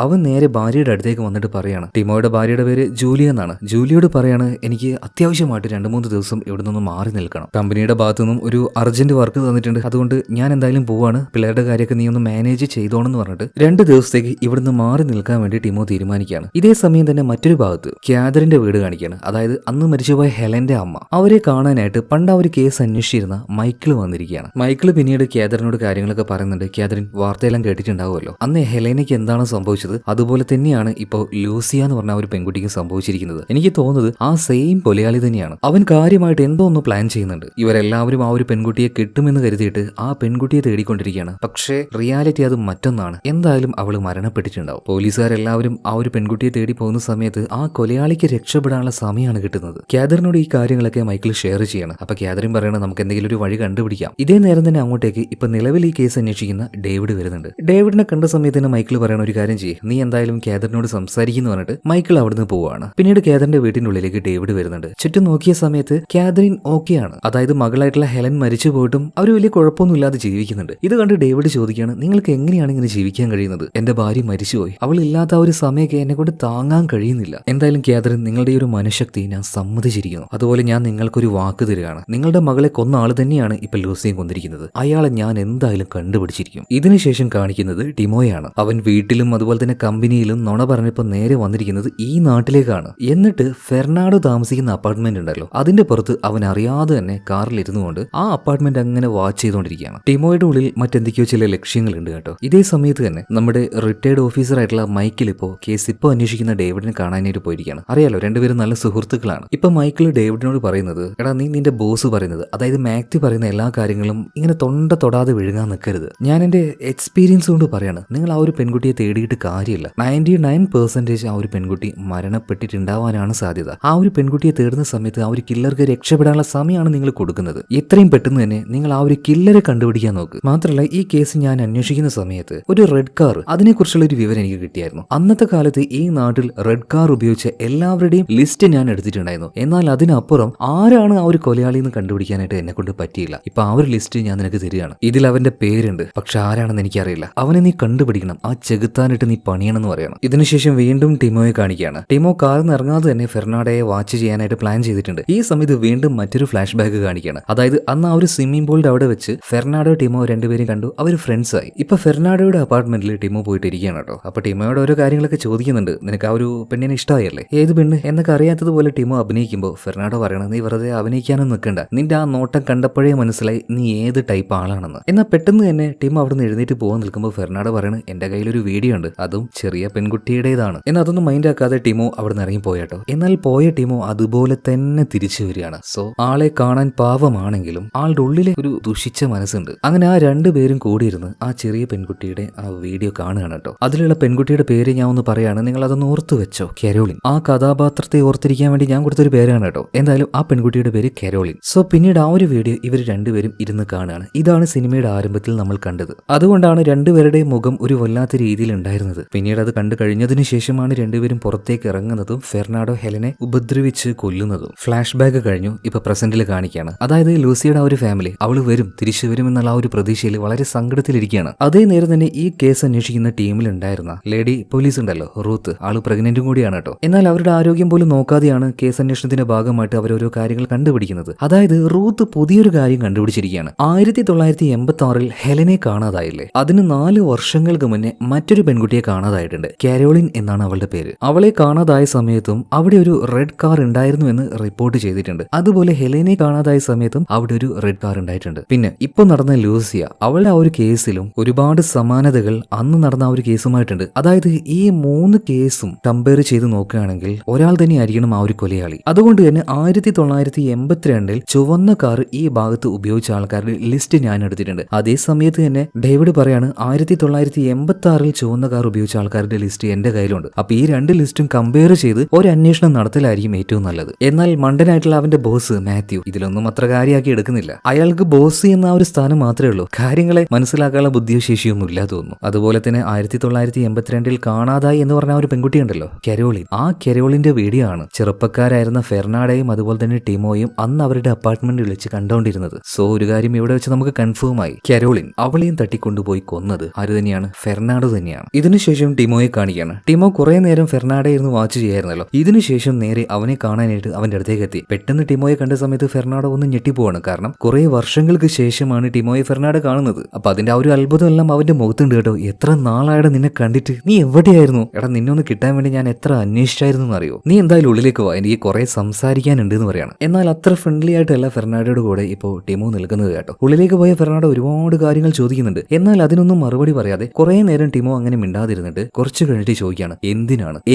അവൻ നേരെ ഭാര്യയുടെ അടുത്തേക്ക് വന്നിട്ട് പറയാണ്, ടിമോയുടെ ഭാര്യയുടെ പേര് ജൂലിയ എന്നാണ്. ജൂലിയോട് പറയാണ്, എനിക്ക് അത്യാവശ്യമായിട്ട് 2-3 ദിവസം ഇവിടെ നിന്ന് മാറി നിൽക്കണം. കമ്പനിയുടെ ഭാഗത്തു നിന്നും ഒരു അർജന്റ് വർക്ക് തന്നിട്ടുണ്ട്, അതുകൊണ്ട് ഞാൻ എന്തായാലും പോവാണ്, പിള്ളേരുടെ കാര്യമൊക്കെ നീ ഒന്ന് മാനേജ് ചെയ്തോണെന്ന് പറഞ്ഞിട്ട് 2 ദിവസത്തേക്ക് ഇവിടുന്ന് മാറി നിൽക്കാൻ വേണ്ടി ടിമോ തീരുമാനിക്കുകയാണ്. ഇതേ സമയം തന്നെ മറ്റൊരു ഭാഗത്ത് ക്യാതറിന്റെ വീട് കാണിക്കുകയാണ്. അതായത് അന്ന് മരിച്ചുപോയ ഹെലന്റെ അമ്മ. അവരെ കാണാനായിട്ട് പണ്ട് ആ ഒരു കേസ് അന്വേഷിച്ചിരുന്ന മൈക്കിൾ വന്നിരിക്കുകയാണ്. മൈക്കിൾ പിന്നീട് ക്യാതറിനോട് കാര്യങ്ങളൊക്കെ പറയുന്നുണ്ട്. ക്യാതറിൻ വാർത്തയെല്ലാം കേട്ടിട്ടുണ്ടാവുമല്ലോ, അന്ന് ഹെലേനയ്ക്ക് എന്താണ് സംഭവിച്ചത് അതുപോലെ തന്നെയാണ് ഇപ്പോൾ ലൂസിയ എന്ന് പറഞ്ഞ ഒരു പെൺകുട്ടിക്ക് സംഭവിച്ചിരിക്കുന്നത്. എനിക്ക് തോന്നുന്നത് ആ സെയിം കൊലയാളി തന്നെയാണ്. അവൻ കാര്യമായിട്ട് എന്തോ ഒന്ന് പ്ലാൻ ചെയ്യുന്നുണ്ട്. ഇവരെല്ലാവരും ആ ഒരു പെൺകുട്ടിയെ കിട്ടുമെന്ന് കരുതിയിട്ട് ആ പെൺകുട്ടിയെ തേടിക്കൊണ്ടിരിക്കുകയാണ്. പക്ഷേ റിയാലിറ്റി അത് മറ്റൊന്നാണ്. എന്തായാലും അവള് മരണപ്പെട്ടിട്ടുണ്ടാവും. പോലീസുകാരെല്ലാവരും ആ ഒരു പെൺകുട്ടിയെ തേടി പോകുന്ന സമയത്ത് ആ കൊലയാളിക്ക് രക്ഷപ്പെടാനുള്ള സമയമാണ് കിട്ടുന്നത്. ക്യാതറിനോട് ഈ കാര്യങ്ങളൊക്കെ മൈക്കിൾ ഷെയർ ചെയ്യണം. അപ്പൊ ക്യാതറിൻ പറയണം, നമുക്ക് എന്തെങ്കിലും ഒരു വഴി കണ്ടുപിടിക്കാം. ഇതേ നേരം തന്നെ അങ്ങോട്ടേക്ക് ഇപ്പൊ നിലവിൽ ഈ കേസ് അന്വേഷിക്കുന്ന ഡേവിഡ് വരുന്നുണ്ട്. ഡേവിഡിനെ കണ്ട സമയത്ത് തന്നെ മൈക്കിൾ പറയണ, ഒരു കാര്യം ചെയ്യ്, നീ എന്തായാലും ക്യാതറിനോട് സംസാരിക്കുന്നു പറഞ്ഞിട്ട് മൈക്കിൾ അവിടുന്ന് പോവാണ്. പിന്നീട് ക്യാതറിന്റെ വീട്ടിന്റെ ഉള്ളിലേക്ക് ഡേവിഡ് വരുന്നുണ്ട്. ചുറ്റും നോക്കിയ സമയത്ത് ക്യാതറിൻ ഓക്കെയാണ്. അതായത് മകളായിട്ടുള്ള ഹെലൻ മരിച്ചു പോയിട്ടും അവർ വലിയ കുഴപ്പമൊന്നുമില്ലാതെ ജീവിക്കുന്നുണ്ട്. ഇത് കണ്ട് ഡേവിഡ് ചോദിക്കുകയാണ്, നിങ്ങൾക്ക് എങ്ങനെയാണ് ഇങ്ങനെ ജീവിക്കാൻ കഴിയുന്നത്? എന്റെ ഭാര്യ മരിച്ചുപോയി, അവൾ ഇല്ലാത്ത ആ ഒരു സമയമൊക്കെ എന്നെ കൊണ്ട് താങ്ങാൻ കഴിയുന്നില്ല. എന്തായാലും ക്യാതറിൻ, നിങ്ങളുടെ ഈ ഒരു മനഃശക്തി ഞാൻ സമ്മതിച്ചിരിക്കുന്നു. അതുപോലെ ഞാൻ നിങ്ങൾക്കൊരു വാക്ക് തരികയാണ്. നിങ്ങളുടെ മകളെ കൊന്ന ആൾ തന്നെയാണ് ഇപ്പൊ ലൂസിയെ കൊന്നിരിക്കുന്നത്. അയാളെ ഞാൻ എന്തായാലും കണ്ടുപിടിച്ചിരിക്കും. ഇതിനുശേഷം കാണിക്കുന്നത് ടിമോയാണ്. അവൻ വീട്ടിലും അതുപോലെ തന്നെ കമ്പനിയിലും നുണ പറഞ്ഞപ്പോൾ നേരെ വന്നിരിക്കുന്നത് ഈ നാട്ടിലേക്കാണ്. എന്നിട്ട് ഫെർണാഡോ താമസിക്കുന്ന അപ്പാർട്ട്മെന്റ് ഉണ്ടല്ലോ, അതിന്റെ പുറത്ത് അവൻ അറിയാതെ തന്നെ കാറിൽ ഇരുന്നുകൊണ്ട് ആ അപ്പാർട്ട്മെന്റ് അങ്ങനെ വാച്ച് ചെയ്തുകൊണ്ടിരിക്കുകയാണ്. ടിമോയുടെ ഉള്ളിൽ മറ്റെന്തൊക്കെയോ ചില ലക്ഷ്യങ്ങളുണ്ട് കേട്ടോ. ഇതേ സമയത്ത് തന്നെ നമ്മുടെ റിട്ടയർഡ് ഓഫീസർ ആയിട്ടുള്ള മൈക്കിൾ കേസ് ഇപ്പോൾ അന്വേഷിക്കുന്ന ഡേവിഡിനെ കാണാനായിട്ട് പോയിരിക്കുകയാണ്. അറിയാലോ, രണ്ടുപേരും നല്ല സുഹൃത്തുക്കളാണ്. ഇപ്പൊ മൈക്കിൾ ഡേവിഡിനോട് പറയുന്നത്, എടാ നീ നിന്റെ ബോസ് പറയുന്നത്, അതായത് മാക്തി പറയുന്ന എല്ലാ കാര്യങ്ങളും ഇങ്ങനെ തൊണ്ട തൊടാതെ വിഴുങ്ങാൻ നിൽക്കരുത്. ഞാൻ എന്റെ എക്സ്പീരിയൻസ് കൊണ്ട് പറയാണ്, നിങ്ങൾ ആ ഒരു പെൺകുട്ടിയെ തേടിയിട്ട് കാര്യമില്ല. 99% ആ ഒരു പെൺകുട്ടി മരണപ്പെട്ടിട്ടുണ്ടാവാനാണ് സാധ്യത. ആ ഒരു പെൺകുട്ടിയെ തേടുന്ന സമയത്ത് ആ ഒരു കില്ലർക്ക് രക്ഷപ്പെടാനുള്ള സമയമാണ് നിങ്ങൾ കൊടുക്കുന്നത്. എത്രയും പെട്ടെന്ന് തന്നെ നിങ്ങൾ ആ ഒരു കില്ലറെ കണ്ടുപിടിക്കാൻ നോക്ക്. മാത്രമല്ല, ഈ കേസ് ഞാൻ അന്വേഷിക്കുന്ന സമയത്ത് ഒരു റെഡ് കാർ, അതിനെക്കുറിച്ചുള്ള ഒരു വിവരം എനിക്ക് കിട്ടിയായിരുന്നു. അന്നത്തെ കാലത്ത് ഈ നാട്ടിൽ റെഡ് കാർ ഉപയോഗിച്ച എല്ലാവരുടെയും ലിസ്റ്റ് ഞാൻ എടുത്തിട്ടുണ്ടായിരുന്നു. എന്നാൽ അതിനപ്പുറം ആരാണ് ആ ഒരു കൊലയാളി എന്ന് കണ്ടുപിടിക്കാനായിട്ട് എന്നെ കൊണ്ട് പറ്റിയില്ല. ഇപ്പൊ ആ ഒരു ലിസ്റ്റ് ഞാൻ നിനക്ക് തരികയാണ്. ഇതിൽ അവന്റെ പേരുണ്ട്, പക്ഷെ ആരാണെന്ന് എനിക്കറിയില്ല. അവനെ നീ കണ്ടുപിടിക്കണം, ആ ചെകുത്താനിട്ട് നീ പണിയണമെന്ന് പറയണം. ഇതിനുശേഷം വീണ്ടും ടിമോയെ കാണിക്കുകയാണ്. ടിമോ കാറിൽ നിന്ന് ഇറങ്ങാതെ തന്നെ ഫെർണാഡോയെ വാച്ച് ചെയ്യാനായിട്ട് പ്ലാൻ ചെയ്തിട്ടുണ്ട്. ഈ സമയത്ത് വീണ്ടും മറ്റൊരു ഫ്ലാഷ് ബാക്ക് കാണിക്കുകയാണ്. അതായത് അന്ന് ആ ഒരു സ്വിമ്മിംഗ് പൂളിന്റെ അവിടെ വെച്ച് ഫെർണാഡോ ടിമോ രണ്ടുപേരും കണ്ടു, അവർ ഫ്രണ്ട്സ് ആയി. ഇപ്പൊ ഫെർണാഡോയുടെ അപ്പാർട്ട്മെന്റിൽ ടിമോ പോയിട്ട് ഇരിക്കുകയാണ് കേട്ടോ. അപ്പൊ ടിമോയുടെ ഓരോ കാര്യങ്ങളൊക്കെ ചോദിക്കുന്നുണ്ട്, നിനക്ക് ആ ഒരു പെണ്ണിനെ ഇഷ്ടമായല്ലേ? ഏത് പെണ്ണ് എന്നൊക്കെ അറിയാത്തതുപോലെ ടിമോ അഭിനയിക്കുമ്പോൾ ഫെർണാഡോ പറയണം, നീ വെറുതെ അഭിനയിക്കാനും നിൽക്കണ്ട, നിന്റെ ആ നോട്ടം കണ്ടപ്പോഴേ മനസ്സിലായി നീ ഏത് ടൈപ്പ് ആളാണെന്ന്. എന്നാൽ പെട്ടെന്ന് തന്നെ ടിമോ അവിടുന്ന് എഴുന്നേറ്റ് പോകാൻ നിൽക്കുമ്പോൾ ഫെർണാഡോ പറയണം, എന്റെ കയ്യിലൊരു വീഡിയോ ഉണ്ട്, അതും ചെറിയ പെൺകുട്ടിയുടേതാണ്. എന്നാൽ അതൊന്നും മൈൻഡ് ആക്കാതെ ടിമോ അവിടെ നിന്ന് ഇറങ്ങി പോയാട്ടോ. എന്നാൽ പോയ ടിമോ അതുപോലെ തന്നെ തിരിച്ചു വരികയാണ്. സോ ആളെ കാണാൻ പാവമാണെങ്കിലും ആളുടെ ഉള്ളിലെ ഒരു ദുഷിച്ച മനസ്സുണ്ട്. അങ്ങനെ ആ രണ്ടുപേരും കൂടിയിരുന്ന് ആ ചെറിയ പെൺകുട്ടിയുടെ ആ വീഡിയോ കാണുകയാണ് കേട്ടോ. അതിലുള്ള പെൺകുട്ടിയുടെ പേര് ഞാൻ ഒന്ന് പറയാണ്, നിങ്ങൾ അതൊന്ന് ഓർത്തു വെച്ചോ, കരോളിൻ. ആ കഥാപാത്രത്തെ ഓർത്തിരിക്കാൻ വേണ്ടി ഞാൻ കൊടുത്തൊരു പേരാണ് കേട്ടോ. എന്തായാലും ആ പെൺകുട്ടിയുടെ പേര് കരോളിൻ. സോ പിന്നീട് ആ ഒരു വീഡിയോ ഇവർ രണ്ടുപേരും ഇരുന്ന് കാണുകയാണ്. ഇതാണ് സിനിമയുടെ ആരംഭത്തിൽ നമ്മൾ കണ്ടത്. അതുകൊണ്ടാണ് രണ്ടുപേരുടെയും മുഖം ഒരു വല്ലാത്ത രീതിയിൽ ഉണ്ടായിരുന്നത്. പിന്നീട് അത് കണ്ടു കഴിഞ്ഞതിന് ശേഷമാണ് രണ്ടുപേരും പുറത്തേക്ക് ഇറങ്ങുന്നതും ഫെർണാഡോ ഹെലനെ ഉപദ്രവിച്ച് കൊല്ലുന്നതും. ഫ്ലാഷ് ബാക്ക് കഴിഞ്ഞു, ഇപ്പൊ പ്രസന്റിൽ കാണിക്കുകയാണ്. അതായത് ലൂസിയുടെ ആ ഒരു ഫാമിലി അവള് വരും, തിരിച്ചു വരും എന്നുള്ള ആ ഒരു പ്രതീക്ഷയിൽ വളരെ സങ്കടത്തിലിരിക്കുകയാണ്. അതേ നേരം തന്നെ ഈ കേസ് അന്വേഷിക്കുന്ന ടീമിലുണ്ടായിരുന്ന ലേഡി പോലീസ് ഉണ്ടല്ലോ, റൂത്ത്, ആള് പ്രഗ്നന്റും കൂടിയാണ് കേട്ടോ. എന്നാൽ അവരുടെ ആരോഗ്യം പോലും നോക്കാതെയാണ് കേസ് അന്വേഷണത്തിന്റെ ഭാഗമായിട്ട് അവരോരോ കാര്യങ്ങൾ കണ്ടുപിടിക്കുന്നത്. അതായത് റൂത്ത് പുതിയൊരു കാര്യം കണ്ടുപിടിച്ചിരിക്കുകയാണ്. 1986 ഹെലനെ കാണാതായില്ലേ, അതിന് 4 വർഷങ്ങൾക്ക് മുന്നേ മറ്റൊരു പെൺകുട്ടിയെ കാണാതായിട്ടുണ്ട്. കരോളിൻ എന്നാണ് അവളുടെ പേര്. അവളെ കാണാതായ സമയത്തും അവിടെ ഒരു റെഡ് കാർ ഉണ്ടായിരുന്നു എന്ന് റിപ്പോർട്ട് ചെയ്തിട്ടുണ്ട്. അതുപോലെ ഹെലനെ കാണാതായ സമയത്തും അവിടെ ഒരു റെഡ് കാർ ഉണ്ടായിട്ടുണ്ട്. പിന്നെ ഇപ്പൊ നടന്ന ലൂസിയ, അവളുടെ ആ ഒരു കേസിലും ഒരുപാട് സമാനതകൾ അന്ന് നടന്ന ആ ഒരു കേസുമായിട്ടുണ്ട്. അതായത് ഈ 3 കേസും കമ്പയർ ചെയ്ത് നോക്കുകയാണെങ്കിൽ ഒരാൾ തന്നെ ആയിരിക്കണം ആ ഒരു കൊലയാളി. അതുകൊണ്ട് തന്നെ 1982 ചുവന്ന കാർ ഈ ഭാഗത്ത് ഉപയോഗിച്ച ആൾക്കാരുടെ ലിസ്റ്റ് ഞാൻ എടുത്തിട്ടുണ്ട്. അതേ സമയത്ത് തന്നെ ഡേവിഡ് പറയാണ് 1986 ചുവന്ന കാർ ഉപയോഗിച്ച ആൾക്കാരുടെ ലിസ്റ്റ് എന്റെ കയ്യിലുണ്ട്. അപ്പൊ ഈ 2 ലിസ്റ്റും കമ്പയർ ചെയ്ത് ഒരു അന്വേഷണം നടത്തലായിരിക്കും ഏറ്റവും നല്ലത്. എന്നാൽ മണ്ടനായിട്ടുള്ള അവന്റെ ബോസ് മാത്യു ഇതിലൊന്നും അത്ര കാര്യമാക്കി എടുക്കുന്നില്ല. അയാൾക്ക് ബോസ് എന്ന ആ ഒരു സ്ഥാനം മാത്രമേ ഉള്ളൂ, കാര്യങ്ങളെ മനസ്സിലാക്കാനുള്ള ബുദ്ധിശേഷിയൊന്നും ഇല്ല തോന്നുന്നു. അതുപോലെ തന്നെ 1982 കാണാതായി എന്ന് പറഞ്ഞ ഒരു പെൺകുട്ടി ഉണ്ടല്ലോ, കരോളിൻ. ആ കരോളിന്റെ വീഡിയോ ആണ് ചെറുപ്പക്കാരായിരുന്ന ഫെർണാഡോയും അതുപോലെ തന്നെ ടിമോയും അന്ന് അവരുടെ അപ്പാർട്ട്മെന്റിൽ വെച്ച് കണ്ടുകൊണ്ടിരുന്നത്. സോ ഒരു കാര്യം ഇവിടെ വെച്ച് നമുക്ക് കൺഫേം ആയി, കരോളിൻ അവളെയും തട്ടിക്കൊണ്ടുപോയി കൊന്നു കൊന്നത് ആര് തന്നെയാണ്? ഫെർണാണ്ടോ തന്നെയാണ്. ഇതിനുശേഷം ടിമോയെ കാണിക്കുകയാണ്. ടിമോ കുറെ നേരം ഫെർണാണ്ടോയെ ഇരുന്ന് വാച്ച് ചെയ്യായിരുന്നല്ലോ. ഇതിനുശേഷം നേരെ അവനെ കാണാനായിട്ട് അവന്റെ അടുത്തേക്ക് എത്തി. പെട്ടെന്ന് ടിമോയെ കണ്ട സമയത്ത് ഫെർണാണ്ടോ ഒന്ന് ഞെട്ടിപ്പോവാണ്. കാരണം കുറെ വർഷങ്ങൾക്ക് ശേഷമാണ് ടിമോയെ ഫെർണാണ്ടോ കാണുന്നത്. അപ്പൊ അതിന്റെ ആ ഒരു അത്ഭുതം എല്ലാം അവന്റെ മുഖത്തുണ്ട് കേട്ടോ. എത്ര നാളായിട്ട് നിന്നെ കണ്ടിട്ട്, നീ എവിടെയായിരുന്നു? എടാ, നിന്നെ ഒന്ന് കിട്ടാൻ വേണ്ടി ഞാൻ എത്ര അന്വേഷിച്ചായിരുന്നു അറിയോ? നീ എന്തായാലും ഉള്ളിലേക്ക് വാ, എനിക്ക് കുറെ സംസാരിക്കാനുണ്ട് എന്ന് പറയാണ്. എന്നാൽ അത്ര ഫ്രണ്ട്ലി ആയിട്ടല്ല ഫെർണാണ്ടോയുടെ കൂടെ ഇപ്പോൾ ടിമോ നിൽക്കുന്നത് കേട്ടോ. ഉള്ളിലേക്ക് പോയ ഫെർണാണ്ടോ ഒരുപാട് കാര്യങ്ങൾ ചോദിക്കുന്നുണ്ട്. എന്നാൽ അതിനൊന്നും മറുപടി പറയാതെ കുറെ നേരം ടിമോ അങ്ങനെ മിണ്ടാതിരുന്നിട്ട് കുറച്ച് കഴിഞ്ഞിട്ട് ചോദിക്കുകയാണ്,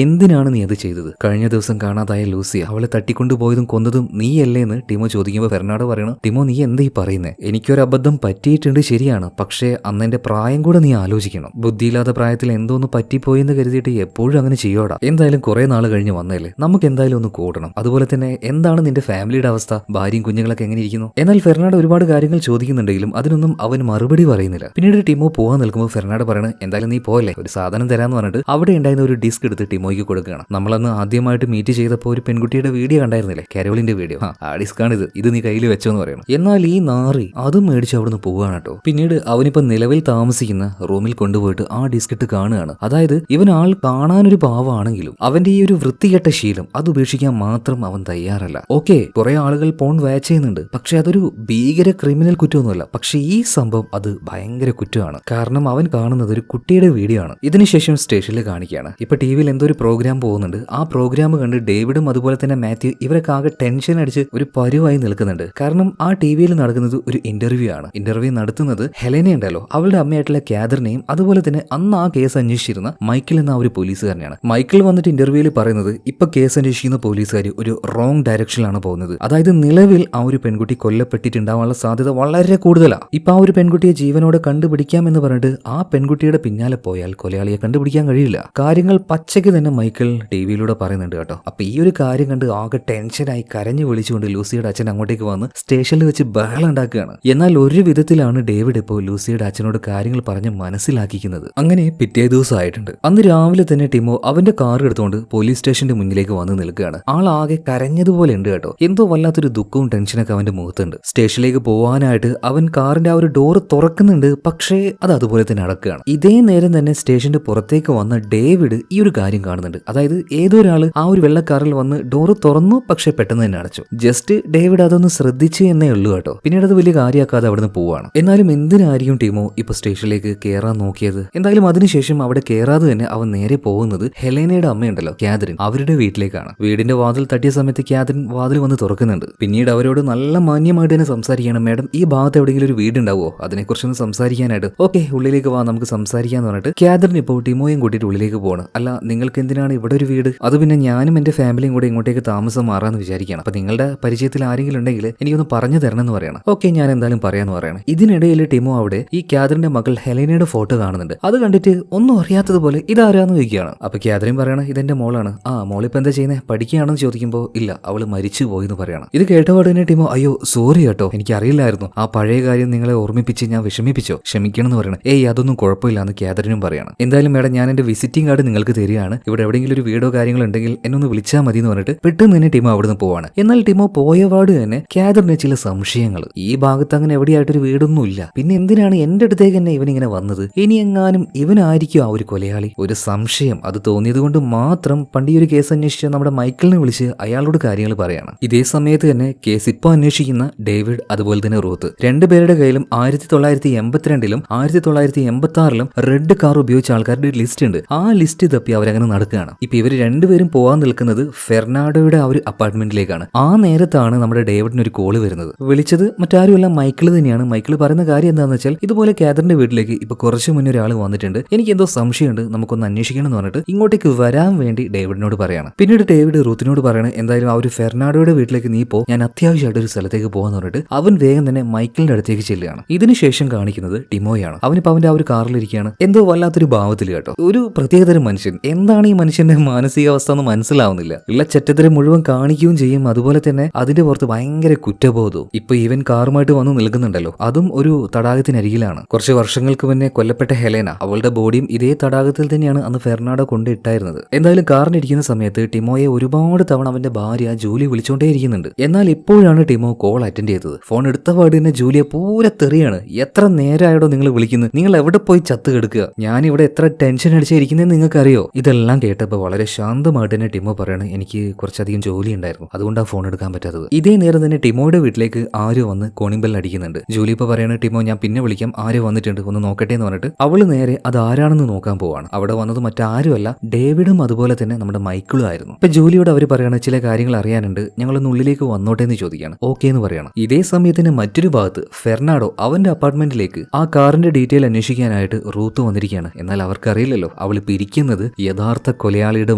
എന്തിനാണ് നീ അത് ചെയ്തത്? കഴിഞ്ഞ ദിവസം കാണാതായ ലൂസിയ, അവളെ തട്ടിക്കൊണ്ടുപോയതും കൊന്നതും നീയല്ലേ എന്ന് ടിമോ ചോദിക്കുമ്പോൾ ഫെർണാണ്ടോ പറയണം, ടിമോ നീ എന്താ ഈ പറയുന്നത്? എനിക്കൊരു അബദ്ധം പറ്റിയിട്ടുണ്ട്, ശരിയാണ്. പക്ഷേ അന്ന് എന്റെ പ്രായം കൂടെ നീ ആലോചിക്കണം. ബുദ്ധിയില്ലാത്ത പ്രായത്തിൽ എന്തോന്ന് പറ്റിപ്പോയെന്ന് കരുതിയിട്ട് എപ്പോഴും അങ്ങനെ ചെയ്യോടാ. എന്തായാലും കുറെ നാൾ കഴിഞ്ഞ് വന്നല്ലേ, നമുക്ക് എന്തായാലും ഒന്ന് കൂടണം. അതുപോലെ തന്നെ എന്താണ് നിന്റെ ഫാമിലിയുടെ അവസ്ഥ? ഭാര്യയും കുഞ്ഞുങ്ങളൊക്കെ എങ്ങനെ ഇരിക്കുന്നു? എന്നാൽ ഫെർണാണ്ടോ ഒരുപാട് കാര്യങ്ങൾ ചോദിക്കുന്നുണ്ടെങ്കിലും അതിനൊന്നും അവൻ മറുപടി പറയുന്നില്ല. പിന്നീട് ടിമോ പോകാൻ നിൽക്കുമ്പോൾ ഫെർണാണ്ടോ പറയണ, എന്തായാലും നീ പോയല്ലേ, ഒരു സാധനം തരാന്ന് പറഞ്ഞിട്ട് അവിടെ ഉണ്ടായിരുന്ന ഒരു ഡിസ്ക് എടുത്ത് ടിമോയ്ക്ക് കൊടുക്കുകയാണ്. നമ്മളന്ന് ആദ്യമായിട്ട് മീറ്റ് ചെയ്തപ്പോൾ ഒരു പെൺകുട്ടിയുടെ വീഡിയോ കണ്ടായിരുന്നില്ലേ, കാരോളിന്റെ വീഡിയോ, ആ ഡിസ്കാണിത്, ഇത് നീ കയ്യിൽ വെച്ചോന്ന് പറയണം. എന്നാൽ ഈ നാറി അതും മേടിച്ച് അവിടുന്ന് പോവുകയാണ് കേട്ടോ. പിന്നീട് അവനിപ്പോ നിലവിൽ താമസിക്കുന്ന റൂമിൽ കൊണ്ടുപോയിട്ട് ആ ഡിസ്ക് ഇട്ട് കാണുകയാണ്. അതായത് ഇവൻ ആൾ കാണാനൊരു പാവമാണെങ്കിലും അവന്റെ ഈ ഒരു വൃത്തികെട്ട ശീലം അത് ഉപേക്ഷിക്കാൻ മാത്രം അവൻ തയ്യാറല്ല. ഓക്കെ, കുറെ ആളുകൾ പോൺ വാച്ച് ചെയ്യുന്നുണ്ട്, പക്ഷെ അതൊരു ഭീകര ക്രിമിനൽ കുറ്റമൊന്നുമല്ല. പക്ഷെ ഈ സംഭവം അത് ഭയങ്കര കുറ്റമാണ്. കാരണം അവൻ കാണുന്നത് ഒരു കുട്ടിയുടെ വീഡിയോ ആണ്. ഇതിനുശേഷം സ്റ്റേഷനിൽ കാണിക്കുകയാണ്. ഇപ്പൊ ടിവിയിൽ എന്തോ ഒരു പ്രോഗ്രാം പോകുന്നുണ്ട്. ആ പ്രോഗ്രാം കണ്ട് ഡേവിഡും അതുപോലെ തന്നെ മാത്യു ഇവരൊക്കെ ആകെ ടെൻഷൻ അടിച്ച് ഒരു പരുവായി നിൽക്കുന്നുണ്ട്. കാരണം ആ ടിവിയിൽ നടക്കുന്നത് ഒരു ഇന്റർവ്യൂ ആണ്. ഇന്റർവ്യൂ നടത്തുന്നത് ഹെലന ഉണ്ടല്ലോ, അവളുടെ അമ്മയായിട്ടുള്ള കാതറിനെയും അതുപോലെ തന്നെ അന്ന് ആ കേസ് അന്വേഷിച്ചിരുന്ന മൈക്കിൾ എന്ന ഒരു പോലീസുകാരനെയാണ്. മൈക്കിൾ വന്നിട്ട് ഇന്റർവ്യൂവിൽ പറയുന്നത് ഇപ്പൊ കേസ് അന്വേഷിക്കുന്ന പോലീസുകാർ ഒരു റോങ് ഡയറക്ഷനിലാണ് പോകുന്നത്. അതായത് നിലവിൽ ആ ഒരു പെൺകുട്ടി കൊല്ലപ്പെട്ടിട്ടുണ്ടാവാനുള്ള സാധ്യത വളരെ കൂടുതലാണ്. ഇപ്പൊ ആ ഒരു പെൺകുട്ടിയെ ജീവനോടെ കണ്ടുപിടിക്കാം എന്ന് പറഞ്ഞിട്ട് ആ പെൺകുട്ടിയുടെ പിന്നാലെ പോയാൽ കൊലയാളിയെ കണ്ടുപിടിക്കാൻ കഴിയില്ല. കാര്യങ്ങൾ പച്ചയ്ക്ക് തന്നെ മൈക്കിൾ ടിവിയിലൂടെ പറയുന്നുണ്ട് കേട്ടോ. അപ്പൊ ഈ ഒരു കാര്യം കണ്ട് ആകെ ടെൻഷനായി കരഞ്ഞു വിളിച്ചുകൊണ്ട് ലൂസിയുടെ അച്ഛൻ അങ്ങോട്ടേക്ക് വന്ന് സ്റ്റേഷനിൽ വെച്ച് ബഹളം ഉണ്ടാക്കുകയാണ്. എന്നാൽ ഒരു വിധത്തിലാണ് ഡേവിഡ് ഇപ്പോൾ ലൂസിയുടെ അച്ഛനോട് കാര്യങ്ങൾ പറഞ്ഞ് മനസ്സിലാക്കിക്കുന്നത്. അങ്ങനെ പിറ്റേ ദിവസം ആയിട്ടുണ്ട്. അന്ന് രാവിലെ തന്നെ ടിമോ അവന്റെ കാർ എടുത്തുകൊണ്ട് പോലീസ് സ്റ്റേഷന്റെ മുന്നിലേക്ക് വന്ന് നിൽക്കുകയാണ്. ആളാകെ കരഞ്ഞതുപോലെ ഉണ്ട് കേട്ടോ. എന്തോ വല്ലാത്തൊരു ദുഃഖവും ടെൻഷനൊക്കെ അവന്റെ മുഖത്തുണ്ട്. സ്റ്റേഷനിലേക്ക് പോകാനായിട്ട് അവൻ കാറിന്റെ ആ ഒരു ഡോർ തുറക്കുന്നുണ്ട്, പക്ഷേ അത് അതുപോലെ തന്നെ അടക്കുകയാണ്. ഇതേ നേരം തന്നെ സ്റ്റേഷന്റെ പുറത്തേക്ക് വന്ന ഡേവിഡ് ഈ ഒരു കാര്യം കാണുന്നുണ്ട്. അതായത് ഏതോ ഒരാള് ആ ഒരു വെള്ളക്കാറിൽ വന്ന് ഡോറ് തുറന്നു, പക്ഷെ പെട്ടെന്ന് തന്നെ അടച്ചു. ജസ്റ്റ് ഡേവിഡ് അതൊന്ന് ശ്രദ്ധിച്ചു എന്നേ ഉള്ളൂ കേട്ടോ. പിന്നീട് അത് വലിയ കാര്യമാക്കാതെ അവിടുന്ന് പോവാണ്. എന്നാലും എന്തിനായിരിക്കും ടിമോ ഇപ്പൊ സ്റ്റേഷനിലേക്ക് കയറാൻ നോക്കിയത്? എന്തായാലും അതിനുശേഷം അവിടെ കയറാതെ തന്നെ അവൻ നേരെ പോകുന്നത് ഹെലേനയുടെ അമ്മയുണ്ടല്ലോ, കാതറിൻ, അവരുടെ വീട്ടിലേക്കാണ്. വീടിന്റെ വാതിൽ തട്ടിയ സമയത്ത് കാതറിൻ വാതിൽ വന്ന് തുറക്കുന്നുണ്ട്. പിന്നീട് അവരോട് നല്ല മാന്യമായിട്ട് തന്നെ സംസാരിക്കണം. മാഡം, ഈ ഭാഗത്ത് എവിടെയെങ്കിലും ഒരു വീടുണ്ടാവോ? അതിനെക്കുറിച്ചൊന്ന് സംസാരിക്കാനായിട്ട്. ഓക്കെ, ഉള്ളിലേക്ക് വാ, നമുക്ക് സംസാരിക്കാന്ന് പറഞ്ഞിട്ട് കാതറിൻ ഇപ്പോൾ ടിമോയും കൂട്ടിയിട്ട് ഉള്ളിലേക്ക് പോകണം. അല്ല, നിങ്ങൾക്ക് എന്തിനാണ് ഇവിടെ ഒരു വീട്? അത് പിന്നെ ഞാനും എന്റെ ഫാമിലിയും കൂടെ ഇങ്ങോട്ടേക്ക് താമസം മാറാന്ന് വിചാരിക്കണം. അപ്പൊ നിങ്ങളുടെ പരിചയത്തിൽ ആരെങ്കിലും ഉണ്ടെങ്കിൽ എനിക്കൊന്ന് പറഞ്ഞു തരണം എന്ന് പറയണം. ഓക്കെ, ഞാൻ എന്തായാലും പറയാന്ന് പറയണം. ഇതിനിടയിൽ ടിമോ അവിടെ ഈ കാതറിന്റെ മകൾ ഹെലേനയുടെ ഫോട്ടോ കാണുന്നുണ്ട്. അത് കണ്ടിട്ട് ഒന്നും അറിയാത്തതുപോലെ ഇതാരാന്ന് ചോദിക്കുകയാണ്. അപ്പൊ കാതറിൻ പറയണം, ഇതെന്റെ മോളാണ്. ആ, മോളിപ്പോ എന്താ ചെയ്യുന്നത്? പഠിക്കുകയാണെന്ന് ചോദിക്കുമ്പോൾ ഇല്ല, അവള് മരിച്ചു പോയി എന്ന് പറയണം. ഇത് കേട്ടപാട് തന്നെ ടിമോ, അയ്യോ സോറി കേട്ടോ, എനിക്ക് അറിയില്ലായിരുന്നു. ആ പഴയ കാര്യം നിങ്ങളെ ഓർമ്മിപ്പിച്ച് ഞാൻ വിഷമിപ്പിച്ചോ, ക്ഷമിക്കണം എന്ന് പറയണം. ഏയ് അതൊന്നും കുഴപ്പമില്ല എന്ന് കാതറിനും പറയണം. എന്തായാലും മേഡം, ഞാൻ എന്റെ വിസിറ്റിംഗ് കാർഡ് നിങ്ങൾക്ക് തരികയാണ്. ഇവിടെ എവിടെയെങ്കിലും ഒരു വീടോ കാര്യങ്ങളോ ഉണ്ടെങ്കിൽ എന്നൊന്ന് വിളിച്ചാൽ മതി എന്ന് പറഞ്ഞിട്ട് പെട്ടെന്ന് തന്നെ ടിമോ അവിടുന്ന് പോവാണ്. എന്നാൽ ടിമോ പോയപാട് തന്നെ കാതറിന് ചില സംശയങ്ങൾ. ഈ ഭാഗത്ത് അങ്ങനെ എവിടെയായിട്ടൊരു വീടൊന്നും ഇല്ല. പിന്നെ എന്തിനാണ് എന്റെ അടുത്തേക്ക് തന്നെ ഇവനിങ്ങനെ വന്നത്? ഇനി എങ്ങാനും ഇവനായിരിക്കും ആ ഒരു കൊലയാളി? ഒരു സംശയം അത് തോന്നിയത് കൊണ്ട് മാത്രം പണ്ട് ഈ ഒരു കേസ് അന്വേഷിച്ച നമ്മുടെ മൈക്കിളിനെ വിളിച്ച് അയാളോട് കാര്യങ്ങൾ പറയാണ്. ഇതേ സമയത്ത് തന്നെ കേസ് ഇപ്പോൾ അന്വേഷിക്കുന്ന ഡേവിഡ് അതുപോലെ തന്നെ റൂത്ത് രണ്ടുപേരുടെ കയ്യിലും 1982-ലും 1986-ലും റെഡ് കാർ ഉപയോഗിച്ച ആൾക്കാരുടെ ഒരു ലിസ്റ്റ് ഉണ്ട്. ആ ലിസ്റ്റ് തപ്പി അവരങ്ങനെ നടക്കുകയാണ്. ഇപ്പൊ ഇവർ രണ്ടുപേരും പോകാൻ നിൽക്കുന്നത് ഫെർണാണ്ടോയുടെ ആ ഒരു അപ്പാർട്ട്മെന്റിലേക്കാണ്. ആ നേരത്താണ് നമ്മുടെ ഡേവിഡിന് ഒരു കോള് വരുന്നത്. വിളിച്ചത് മറ്റാരുമല്ല, മൈക്കിൾ തന്നെയാണ്. മൈക്കിൾ പറയുന്ന കാര്യം എന്താണെന്ന് വെച്ചാൽ, ഇതുപോലെ കാതറിന്റെ വീട്ടിലേക്ക് ഇപ്പൊ കുറച്ചു മുന്നേ ഒരാൾ വന്നിട്ടുണ്ട്, എനിക്ക് എന്തോ സംശയമുണ്ട്, നമുക്കൊന്ന് അന്വേഷിക്കണം എന്ന് പറഞ്ഞിട്ട് ഇങ്ങോട്ടേക്ക് വരാൻ വേണ്ടി ഡേവിഡിനോട് പറയാണ്. പിന്നീട് ഡേവിഡ് റൂത്തിനോട് പറയണം, എന്തായാലും ആ ഒരു ഫെർണാണ്ടോയുടെ വീട്ടിലേക്ക് നീ പോ, ഞാൻ അത്യാവശ്യമായിട്ട് ഒരു സ്ഥലത്തേക്ക് പോകാന്ന് പറഞ്ഞിട്ട് അവൻ വേഗം തന്നെ മൈക്കിളിന്റെ അടുത്തേക്ക് ചെല്ലുകയാണ്. ഇതിനുശേഷം കാണിക്കുന്നത് ടിമോയാണ്. അവനിപ്പോ അവന്റെ ആ ഒരു കാറിലിരിക്കുകയാണ്. എന്തോ വല്ലാത്തൊരു ഭാവത്തിൽ കേട്ടോ. ഒരു പ്രത്യേകതരം മനുഷ്യൻ. എന്താണ് ഈ മനുഷ്യന്റെ മാനസികാവസ്ഥ എന്ന് മനസ്സിലാവുന്നില്ല. ഉള്ള ചെറ്റത്തരം മുഴുവൻ കാണിക്കുകയും ചെയ്യും. അതുപോലെ തന്നെ അതിന്റെ പുറത്ത് ഭയങ്കര കുറ്റബോധവും. ഇപ്പൊ ഈവൻ കാറുമായിട്ട് വന്ന് നിൽക്കുന്നുണ്ടല്ലോ, അതും ഒരു തടാകത്തിനരികിലാണ്. കുറച്ച് വർഷങ്ങൾക്ക് മുന്നേ കൊല്ലപ്പെട്ട ഹെലേന, അവളുടെ ബോഡിയും ഇതേ തടാകത്തിൽ തന്നെയാണ് അന്ന് ഫെർണാണ്ടോ കൊണ്ടിട്ടായിരുന്നത്. എന്തായാലും കാറിനിരിക്കുന്ന സമയത്ത് ടിമോയെ ഒരുപാട് തവണ അവന്റെ ഭാര്യ ജൂലി വിളിച്ചോണ്ടേയിരിക്കുന്നുണ്ട്. എന്നാൽ ഇപ്പോഴാണ് ടിമോ കോൾ അറ്റൻഡ് ചെയ്തത്. ഫോൺ എടുത്ത പാട് തന്നെ ജൂലിയെ പൂരെ തെറിയാണ്. എത്ര നേരമായിടോ നിങ്ങൾ വിളിക്കുന്നത്? നിന്ന് നിങ്ങൾ എവിടെ പോയി ചത്ത് കിടക്കുക, ഞാൻ ഇവിടെ എത്ര ടെൻഷൻ അടിച്ചിരിക്കുന്നതെന്ന് നിങ്ങൾക്ക് അറിയോ? ഇതെല്ലാം കേട്ടപ്പോൾ വളരെ ശാന്തമായിട്ട് തന്നെ ടിമോ പറയണേ, എനിക്ക് കുറച്ചധികം ജോലി ഉണ്ടായിരുന്നു, അതുകൊണ്ടാണ് ഫോൺ എടുക്കാൻ പറ്റാത്തത്. ഇതേ നേരം തന്നെ ടിമോയുടെ വീട്ടിലേക്ക് ആരോ വന്ന് കോണിംഗ് ബെൽ അടിക്കുന്നുണ്ട്. ജൂലി ഇപ്പൊ പറയണ, ടിമോ ഞാൻ പിന്നെ വിളിക്കാം, ആരോ വന്നിട്ടുണ്ട്, ഒന്ന് നോക്കട്ടെ എന്ന് പറഞ്ഞിട്ട് അവള് നേരെ അത് ആരാണെന്ന് നോക്കാൻ പോവാണ്. അവിടെ വന്നത് മറ്റാരുമല്ല, ഡേവിഡും അതുപോലെ തന്നെ നമ്മുടെ മൈക്കിളും ആയിരുന്നു. ഇപ്പൊ ജൂലിയോട് അവർ പറയണ ചില കാര്യങ്ങൾ അറിയാനുണ്ട്, ഞങ്ങളൊന്ന് ഉള്ളിലേക്ക് വന്നോട്ടെ എന്ന് ചോദിക്കുകയാണ്. ഓക്കെ എന്ന് പറയണം. ഇതേ സമയത്തിന് മറ്റൊരു ഭാഗത്ത് ഫെർണാഡോ അവന്റെ അപ്പാർട്ട്മെന്റിലേക്ക് ആ കാറിന്റെ ഡീറ്റെയിൽ അന്വേഷിക്കാനായിട്ട് റൂത്ത് വന്നിരിക്കുകയാണ്. എന്നാൽ അവർക്കറിയില്ലല്ലോ അവൾ പിരിക്കുന്നത് യഥാർത്ഥ കൊലയാളിയുടെ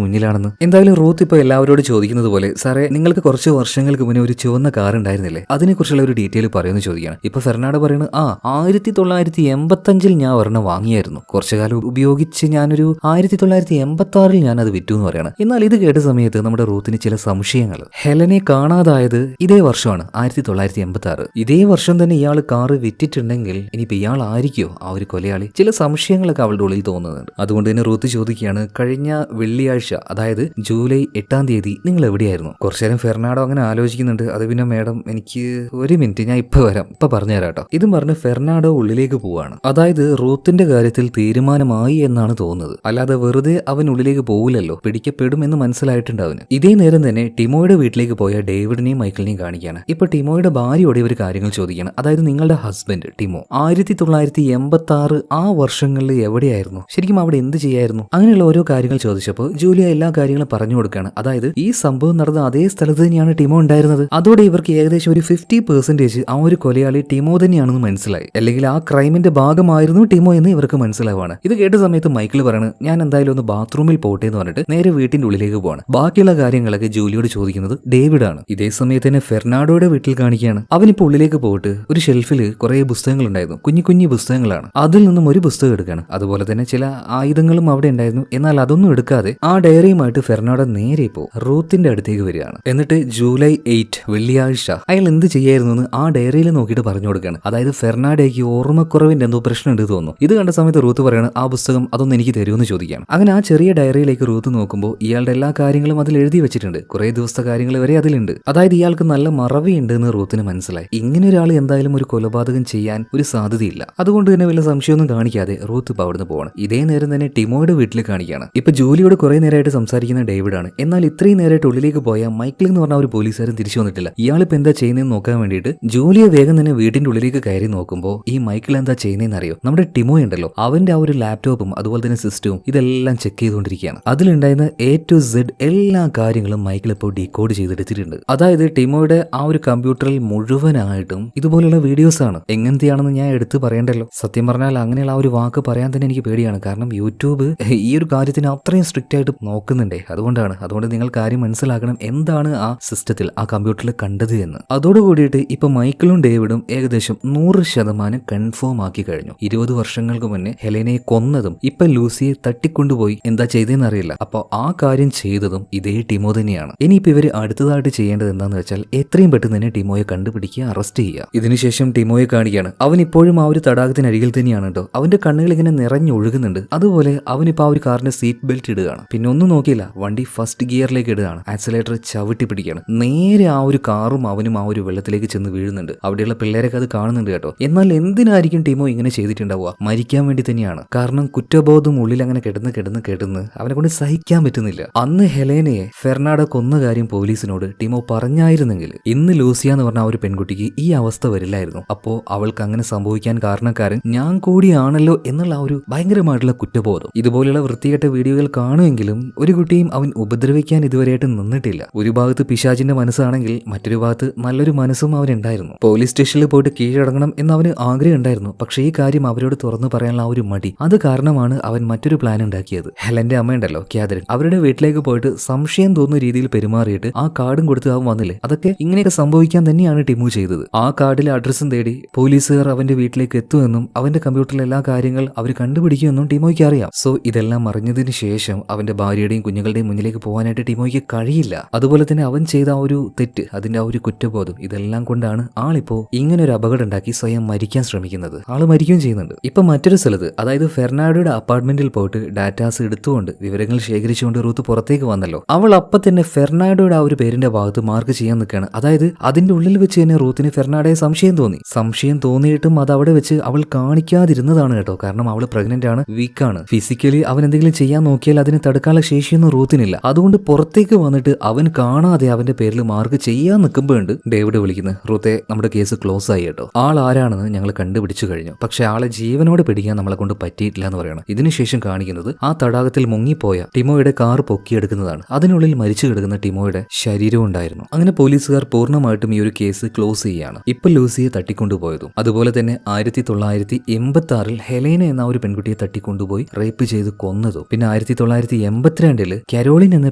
മുന്നിലാണെന്ന്. എന്തായാലും റൂത്ത് ഇപ്പൊ എല്ലാവരോടും ചോദിക്കുന്നത് പോലെ, സാറേ നിങ്ങൾക്ക് കുറച്ച് വർഷങ്ങൾക്ക് മുന്നേ ഒരു ചുവന്ന കാർ ഉണ്ടായിരുന്നില്ലേ, അതിനെക്കുറിച്ചുള്ള ഒരു ഡീറ്റെയിൽ പറയുമെന്ന് ചോദിക്കുകയാണ്. ഇപ്പൊ ഫെർണാഡോ പറയുന്നത്, 1985 ഞാൻ ഒരെണ്ണം വാങ്ങിയായിരുന്നു, കുറച്ചു കാലം ഉപയോഗിച്ച് ഞാനൊരു 1986 ഞാൻ അത് വിറ്റു എന്ന് പറയാണ്. എന്നാൽ ഇത് കേട്ട സമയത്ത് നമ്മുടെ റൂത്തിന് ചില സംശയങ്ങൾ. ഹെലനെ കാണാതായത് ഇതേ വർഷമാണ് 1986. ഇതേ വർഷം തന്നെ ഇയാൾ കാറ് വിറ്റിട്ടുണ്ടെങ്കിൽ ഇനിയിപ്പോ ഇയാൾ ആയിരിക്കോ ആ ഒരു കൊലയാളി? ചില സംശയങ്ങളൊക്കെ അവളുടെ ഉള്ളിൽ തോന്നുന്നുണ്ട്. അതുകൊണ്ട് തന്നെ റൂത്ത് ചോദിക്കുകയാണ്, കഴിഞ്ഞ വെള്ളിയാഴ്ച അതായത് ജൂലൈ 8-ാം തീയതി നിങ്ങൾ എവിടെയായിരുന്നു? കുറച്ചു നേരം ഫെർണാഡോ അങ്ങനെ ആലോചിക്കുന്നുണ്ട്. അത് പിന്നെ മേഡം എനിക്ക് ഒരു മിനിറ്റ്, ഞാൻ ഇപ്പൊ വരാം, ഇപ്പൊ പറഞ്ഞുതരാം കേട്ടോ. ഇതും പറഞ്ഞ് ഫെർണാഡോ ഉള്ളിലേക്ക് പോവാണ്. അതായത് റൂത്തിന്റെ കാര്യത്തിൽ തീരുമാനമായി എന്നാണ് തോന്നുന്നത്, അല്ലാതെ വെറുതെ അവൻ ഉള്ളിലേക്ക് പോകില്ലല്ലോ, പിടിക്കപ്പെടും എന്ന് മനസ്സിലായിട്ടുണ്ട് അവന്. ഇതേ നേരം തന്നെ ടിമോയുടെ വീട്ടിലേക്ക് പോയ ഡേവിഡിനെയും മൈക്കിളിനെയും കാണിക്കുകയാണ്. ഇപ്പൊ ടിമോയുടെ ഭാര്യയോട് ഇവർ കാര്യങ്ങൾ ചോദിക്കുകയാണ്. അതായത് നിങ്ങളുടെ ഹസ്ബൻഡ് ടിമോ 1986 ആ വർഷങ്ങളിൽ എവിടെയായിരുന്നു, ശരിക്കും അവിടെ എന്ത് ചെയ്യായിരുന്നു, അങ്ങനെയുള്ള ഓരോ കാര്യങ്ങൾ ചോദിച്ചപ്പോൾ ജൂലിയ എല്ലാ കാര്യങ്ങളും പറഞ്ഞു കൊടുക്കുകയാണ്. അതായത് ഈ സംഭവം നടന്ന അതേ സ്ഥലത്ത് തന്നെയാണ് ടിമോ ഉണ്ടായിരുന്നത്. അതോടെ ഇവർക്ക് ഏകദേശം ഒരു 50% ആ ഒരു കൊലയാളി ടിമോ തന്നെയാണെന്ന് മനസ്സിലായി, അല്ലെങ്കിൽ ആ ക്രൈമിന്റെ ഭാഗമായിരുന്നു ടിമോ എന്ന് ഇവർക്ക് മനസ്സിലാവാണ്. ഇത് കേട്ട സമയത്ത് മൈക്കിൾ പറയണ്, ഞാൻ എന്തായാലും ഒന്ന് ബാത്റൂമിൽ പോട്ടെ എന്ന് പറഞ്ഞിട്ട് നേരെ വീട്ടിന്റെ ഉള്ളിലേക്ക് പോവാണ്. ബാക്കിയുള്ള കാര്യങ്ങളൊക്കെ ജൂലിയോട് ചോദിക്കുന്നത് ഡേവിഡാണ്. ഇതേ സമയത്ത് തന്നെ ഫെർണാഡോയുടെ വീട്ടിൽ കാണിക്കുകയാണ്. അവനിപ്പോ ഉള്ളിലേക്ക് പോയിട്ട് ഒരു ഷെൽഫിൽ കുറെ പുസ്തകങ്ങൾ ഉണ്ടായിരുന്നു, കുഞ്ഞു കുഞ്ഞു പുസ്തകങ്ങളാണ്. അതിൽ നിന്നും ഒരു പുസ്തകം എടുക്കുകയാണ്. അതുപോലെ തന്നെ ചില ആയുധങ്ങളും അവിടെ ഉണ്ടായിരുന്നു. എന്നാൽ അതൊന്നും എടുക്കാതെ ആ ഡയറിയുമായിട്ട് ഫെർണാഡോ നേരെ ഇപ്പോ റൂത്തിന്റെ അടുത്തേക്ക് വരികയാണ്. എന്നിട്ട് ജൂലൈ 8 വെള്ളിയാഴ്ച അയാൾ എന്ത് ചെയ്യായിരുന്നു എന്ന് ആ ഡയറിയിൽ നോക്കിയിട്ട് പറഞ്ഞു കൊടുക്കുകയാണ്. അതായത് ഫെർണാഡോയ്ക്ക് ഓർമ്മക്കുറവിന്റെ എന്തോ പ്രശ്നം ഉണ്ട് തോന്നുന്നു. ഇത് കണ്ട സമയത്ത് റൂത്ത് പറയാണ്, ആ പുസ്തകം അതൊന്നും എനിക്ക് തരുമെന്ന് ചോദിക്കുകയാണ്. അങ്ങനെ ആ ചെറിയ ഡയറിയിലേക്ക് റൂത്ത് നോക്കുമ്പോൾ ഇയാളുടെ എല്ലാ കാര്യങ്ങളും അതിൽ എഴുതി വെച്ചിട്ടുണ്ട്. കുറെ ദിവസത്തെ കാര്യങ്ങൾ വരെ അതിലുണ്ട്. അതായത് ഇയാൾക്ക് നല്ല മറവിയുണ്ട് എന്ന് റൂത്തിന് മനസ്സിലായി. ഇങ്ങനെ ഒരാൾ എന്തായാലും ഒരു കൊലപാതകം ചെയ്യാൻ ഒരു സാധ്യതയില്ല. അതുകൊണ്ട് തന്നെ വല്ല സംശയമൊന്നും കാണിക്കാതെ റൂത്ത് ഇപ്പൊ അവിടുന്ന് പോകണം. ഇതേ നേരം തന്നെ ടിമോയുടെ വീട്ടിൽ കാണിക്കുകയാണ്. ഇപ്പൊ ജൂലിയോട് കുറെ നേരമായിട്ട് സംസാരിക്കുന്ന ഡേവിഡാണ്. എന്നാൽ ഇത്രയും നേരമായിട്ട് ഉള്ളിലേക്ക് പോയ മൈക്കിൾ എന്ന് പറഞ്ഞ ഒരു പോലീസുകാരൻ തിരിച്ചു വന്നിട്ടില്ല. ഇയാളിപ്പോ എന്താ ചെയ്യുന്നതെന്ന് നോക്കാൻ വേണ്ടിയിട്ട് ജൂലിയെ വേഗം തന്നെ വീട്ടിന്റെ ഉള്ളിലേക്ക് കയറി നോക്കുമ്പോൾ ഈ മൈക്കിൾ എന്താ ചെയ്യുന്നതെന്ന് അറിയോ? നമ്മുടെ ടിമോ ഉണ്ടല്ലോ, അവന്റെ ആ ഒരു ലാപ്ടോപ്പും അതുപോലെ തന്നെ സിസ്റ്റവും ഇതെല്ലാം ചെക്ക് ചെയ്തുകൊണ്ടിരിക്കുകയാണ്. അതിലുണ്ടായിരുന്ന A to Z എല്ലാ കാര്യങ്ങളും മൈക്കിൾ ഇപ്പോൾ ഡീകോഡ് ചെയ്തെടുത്തിട്ടുണ്ട്. അതായത് ടിമോയുടെ ആ ഒരു കമ്പ്യൂട്ടറിൽ മുഴുവനായിട്ടും ഇതുപോലെയുള്ള വീഡിയോസ് ആണ്. എങ്ങനത്തെയാണെന്ന് ഞാൻ എടുത്ത് പറയണ്ടല്ലോ. സത്യം പറഞ്ഞാൽ അങ്ങനെയുള്ള ആ ഒരു വാക്ക് പറയാൻ തന്നെ എനിക്ക് പേടിയാണ്. കാരണം യൂട്യൂബ് ഈ ഒരു കാര്യത്തിന് അത്രയും സ്ട്രിക്റ്റ് ആയിട്ട് നോക്കുന്നുണ്ടേ. അതുകൊണ്ട് നിങ്ങൾ കാര്യം മനസ്സിലാക്കണം, എന്താണ് ആ സിസ്റ്റത്തിൽ ആ കമ്പ്യൂട്ടറിൽ കണ്ടത് എന്ന്. അതോടുകൂടിയിട്ട് ഇപ്പൊ മൈക്കിളും ഡേവിഡും ഏകദേശം 100% കൺഫേം ആക്കി കഴിഞ്ഞു. 20 വർഷങ്ങൾക്ക് മുന്നേ ഹെലനയെ കൊന്നതും ഇപ്പൊ ലൂസിയെ തട്ടിക്കൊണ്ടുപോയി എന്താ ചെയ്തതെന്ന് അറിയില്ല. അപ്പൊ ആ കാര്യം ചെയ്തതും ഇതേ ടിമോ തന്നെയാണ്. ഇനിയിപ്പോ ഇവര് അടുത്തതായിട്ട് ചെയ്യേണ്ടത് എന്താന്ന് വെച്ചാൽ എത്രയും പെട്ടെന്ന് തന്നെ ടിമോയെ കണ്ടുപിടിക്കുക, അറസ്റ്റ് ചെയ്യുക. ഇതിനുശേഷം ടിമോയെ കാണിക്കുകയാണ്. അവൻ ഇപ്പോഴും ആ ഒരു തടാകത്തിനരികിൽ തന്നെയാണ് കേട്ടോ. അവന്റെ കണ്ണുകൾ ഇങ്ങനെ നിറഞ്ഞൊഴുകുന്നുണ്ട്. അതുപോലെ അവനിപ്പോ ആ ഒരു കാറിന്റെ സീറ്റ് ബെൽറ്റ് ഇടുകയാണ്. പിന്നെ ഒന്നും നോക്കിയില്ല, വണ്ടി ഫസ്റ്റ് ഗിയറിലേക്ക് ഇടുകയാണ്. ആക്സിലേറ്റർ ചവിട്ടി പിടിക്കുകയാണ്. നേരെ ആ ഒരു കാറും അവനും ആ ഒരു വെള്ളത്തിലേക്ക് ചെന്ന് വീഴുന്നുണ്ട്. അവിടെയുള്ള പിള്ളേരൊക്കെ അത് കാണുന്നുണ്ട് കേട്ടോ. എന്നാൽ എന്തിനായിരിക്കും ടിമോ ഇങ്ങനെ ചെയ്തിട്ടുണ്ടാവുക? മരിക്കാൻ വേണ്ടി തന്നെയാണ്. കാരണം കുറ്റബോധം ഉള്ളിൽ അങ്ങനെ കിടന്ന് അവനെ കൊണ്ട് സഹിക്കാൻ പറ്റുന്നില്ല. അന്ന് ഹെലേനയെ ഫെർണാഡോ കൊന്ന കാര്യം പോലീസിനോട് ടിമോ പറഞ്ഞായിരുന്നെങ്കിൽ ഇന്ന് ലൂസിയ എന്ന് പറഞ്ഞ ആ ഒരു പെൺകുട്ടിക്ക് ഈ അവസ്ഥ വരില്ലായിരുന്നു. അപ്പോ അവൾക്ക് അങ്ങനെ സംഭവിക്കാൻ കാരണക്കാരൻ ഞാൻ കൂടിയാണല്ലോ എന്നുള്ള ആ ഒരു ഭയങ്കരമായിട്ടുള്ള കുറ്റബോധം. ഇതുപോലെയുള്ള വൃത്തികെട്ട വീഡിയോകൾ കാണുമെങ്കിലും ഒരു കുട്ടിയും അവൻ ഉപദ്രവിക്കാൻ ഇതുവരെയായിട്ട് നിന്നിട്ടില്ല. ഒരു ഭാഗത്ത് പിശാചിന്റെ മനസ്സാണെങ്കിൽ മറ്റൊരു ഭാഗത്ത് നല്ലൊരു മനസ്സും അവനുണ്ടായിരുന്നു. പോലീസ് സ്റ്റേഷനിൽ പോയിട്ട് കീഴടങ്ങണം എന്ന് അവന് ആഗ്രഹം ഉണ്ടായിരുന്നു. പക്ഷേ ഈ കാര്യം അവരോട് തുറന്നു പറയാനുള്ള ആ ഒരു മടി, അത് കാരണമാണ് അവൻ മറ്റൊരു പ്ലാൻ ഉണ്ടാക്കിയത്. ഹെലന്റെ അമ്മയുണ്ടല്ലോ കാതറിൻ, അവരുടെ വീട്ടിലേക്ക് പോയിട്ട് സംശയം തോന്നുന്ന രീതിയിൽ പെരുമാറിയിട്ട് ആ കാർഡും കൊടുത്ത് അവൻ വന്നില്ലേ. അതൊക്കെ ഇങ്ങനെയൊക്കെ സംഭവിക്കാൻ തന്നെയാണ് ടിമു ചെയ്തത്. ആ കാർഡിലെ അഡ്രസ്സും തേടി പോലീസുകാർ അവന്റെ വീട്ടിലേക്ക് എത്തുമെന്നും അവന്റെ കമ്പ്യൂട്ടറിലെ എല്ലാ കാര്യങ്ങൾ അവർ കണ്ടുപിടിക്കുമെന്നും ടിമോയ്ക്ക് അറിയാം. സോ ഇതെല്ലാം അറിഞ്ഞതിന് ശേഷം അവന്റെ ഭാര്യയുടെയും കുഞ്ഞുങ്ങളുടെയും മുന്നിലേക്ക് പോകാനായിട്ട് ടിമോയ്ക്ക് കഴിയില്ല. അതുപോലെ തന്നെ അവൻ ചെയ്ത ആ ഒരു തെറ്റ്, അതിന്റെ ആ ഒരു കുറ്റബോധം, ഇതെല്ലാം കൊണ്ടാണ് ആളിപ്പോ ഇങ്ങനെ ഒരു അപകടം ഉണ്ടാക്കി സ്വയം മരിക്കാൻ ശ്രമിക്കുന്നത്. ആള് മരിക്കുകയും ചെയ്യുന്നുണ്ട്. ഇപ്പൊ മറ്റൊരു സ്ഥലത്ത്, അതായത് ഫെർണാഡോയുടെ അപ്പാർട്ട്മെന്റിൽ പോയിട്ട് ഡാറ്റാസ് എടുത്തുകൊണ്ട് വിവരങ്ങൾ ശേഖരിച്ചുകൊണ്ട് റൂത്ത് പുറത്തേക്ക് വന്നല്ലോ. അവൾ അപ്പൊ തന്നെ ഫെർണാഡോയുടെ ആ ഒരു പേരിന്റെ ഭാഗത്ത് മാർക്ക് ചെയ്യാൻ നിൽക്കുകയാണ്. അതായത് അതിന്റെ ഉള്ളിൽ വെച്ച് തന്നെ റൂത്തിന് ഫെർണാഡോയെ സംശയം തോന്നി. സംശയം തോന്നിയിട്ടും അത് അവിടെ വെച്ച് അവൾ കാണിക്കാതിരുന്നതാണ് കേട്ടോ. കാരണം അവള് പ്രഗ്നന്റ് ആണ്, വീക്കാണ്. ഫിസിക്കലി അവൻ എന്തെങ്കിലും ചെയ്യാൻ നോക്കിയാൽ അതിന് തടുക്കാനുള്ള ശേഷിയൊന്നും റൂത്തിനില്ല. അതുകൊണ്ട് പുറത്തേക്ക് വന്നിട്ട് അവൻ കാണാതെ അവന്റെ പേരിൽ മാർക്ക് ചെയ്യാൻ നിൽക്കുമ്പോഴുണ്ട് ഡേവിഡ് വിളിക്കുന്നത്, റൂത്തെ നമ്മുടെ കേസ് ക്ലോസ് ആയി കേട്ടോ, ആൾ ആരാണെന്ന് ഞങ്ങൾ കണ്ടുപിടിച്ചു കഴിഞ്ഞു, പക്ഷെ ആളെ ജീവനോട് പിടിക്കാൻ നമ്മളെ കൊണ്ട് പറ്റിയിട്ടില്ല എന്ന് പറയണം. ഇതിനുശേഷം കാണിക്കുന്നത് ആ തടാകത്തിൽ മുങ്ങിപ്പോയ ടിമോയുടെ കാർ പൊക്കിയെടുക്കുന്നതാണ്. അതിനുള്ളിൽ മരിച്ചു കിടക്കുന്ന ടിമോയുടെ ശരീരവും ഉണ്ടായിരുന്നു. അങ്ങനെ പോലീസുകാർ പൂർണ്ണമായിട്ടും ഈ ഒരു കേസ് ക്ലോസ് ചെയ്യാണ്. ഇപ്പൊ ലൂസിയെ തട്ടിക്കൊണ്ടുപോയതും അതുപോലെ തന്നെ 1986 ഹെലേന എന്ന ഒരു പെൺകുട്ടിയെ തട്ടിക്കൊണ്ടുപോയി റേപ്പ് ചെയ്ത് കൊന്നതും പിന്നെ 1982 കരോളിൻ എന്ന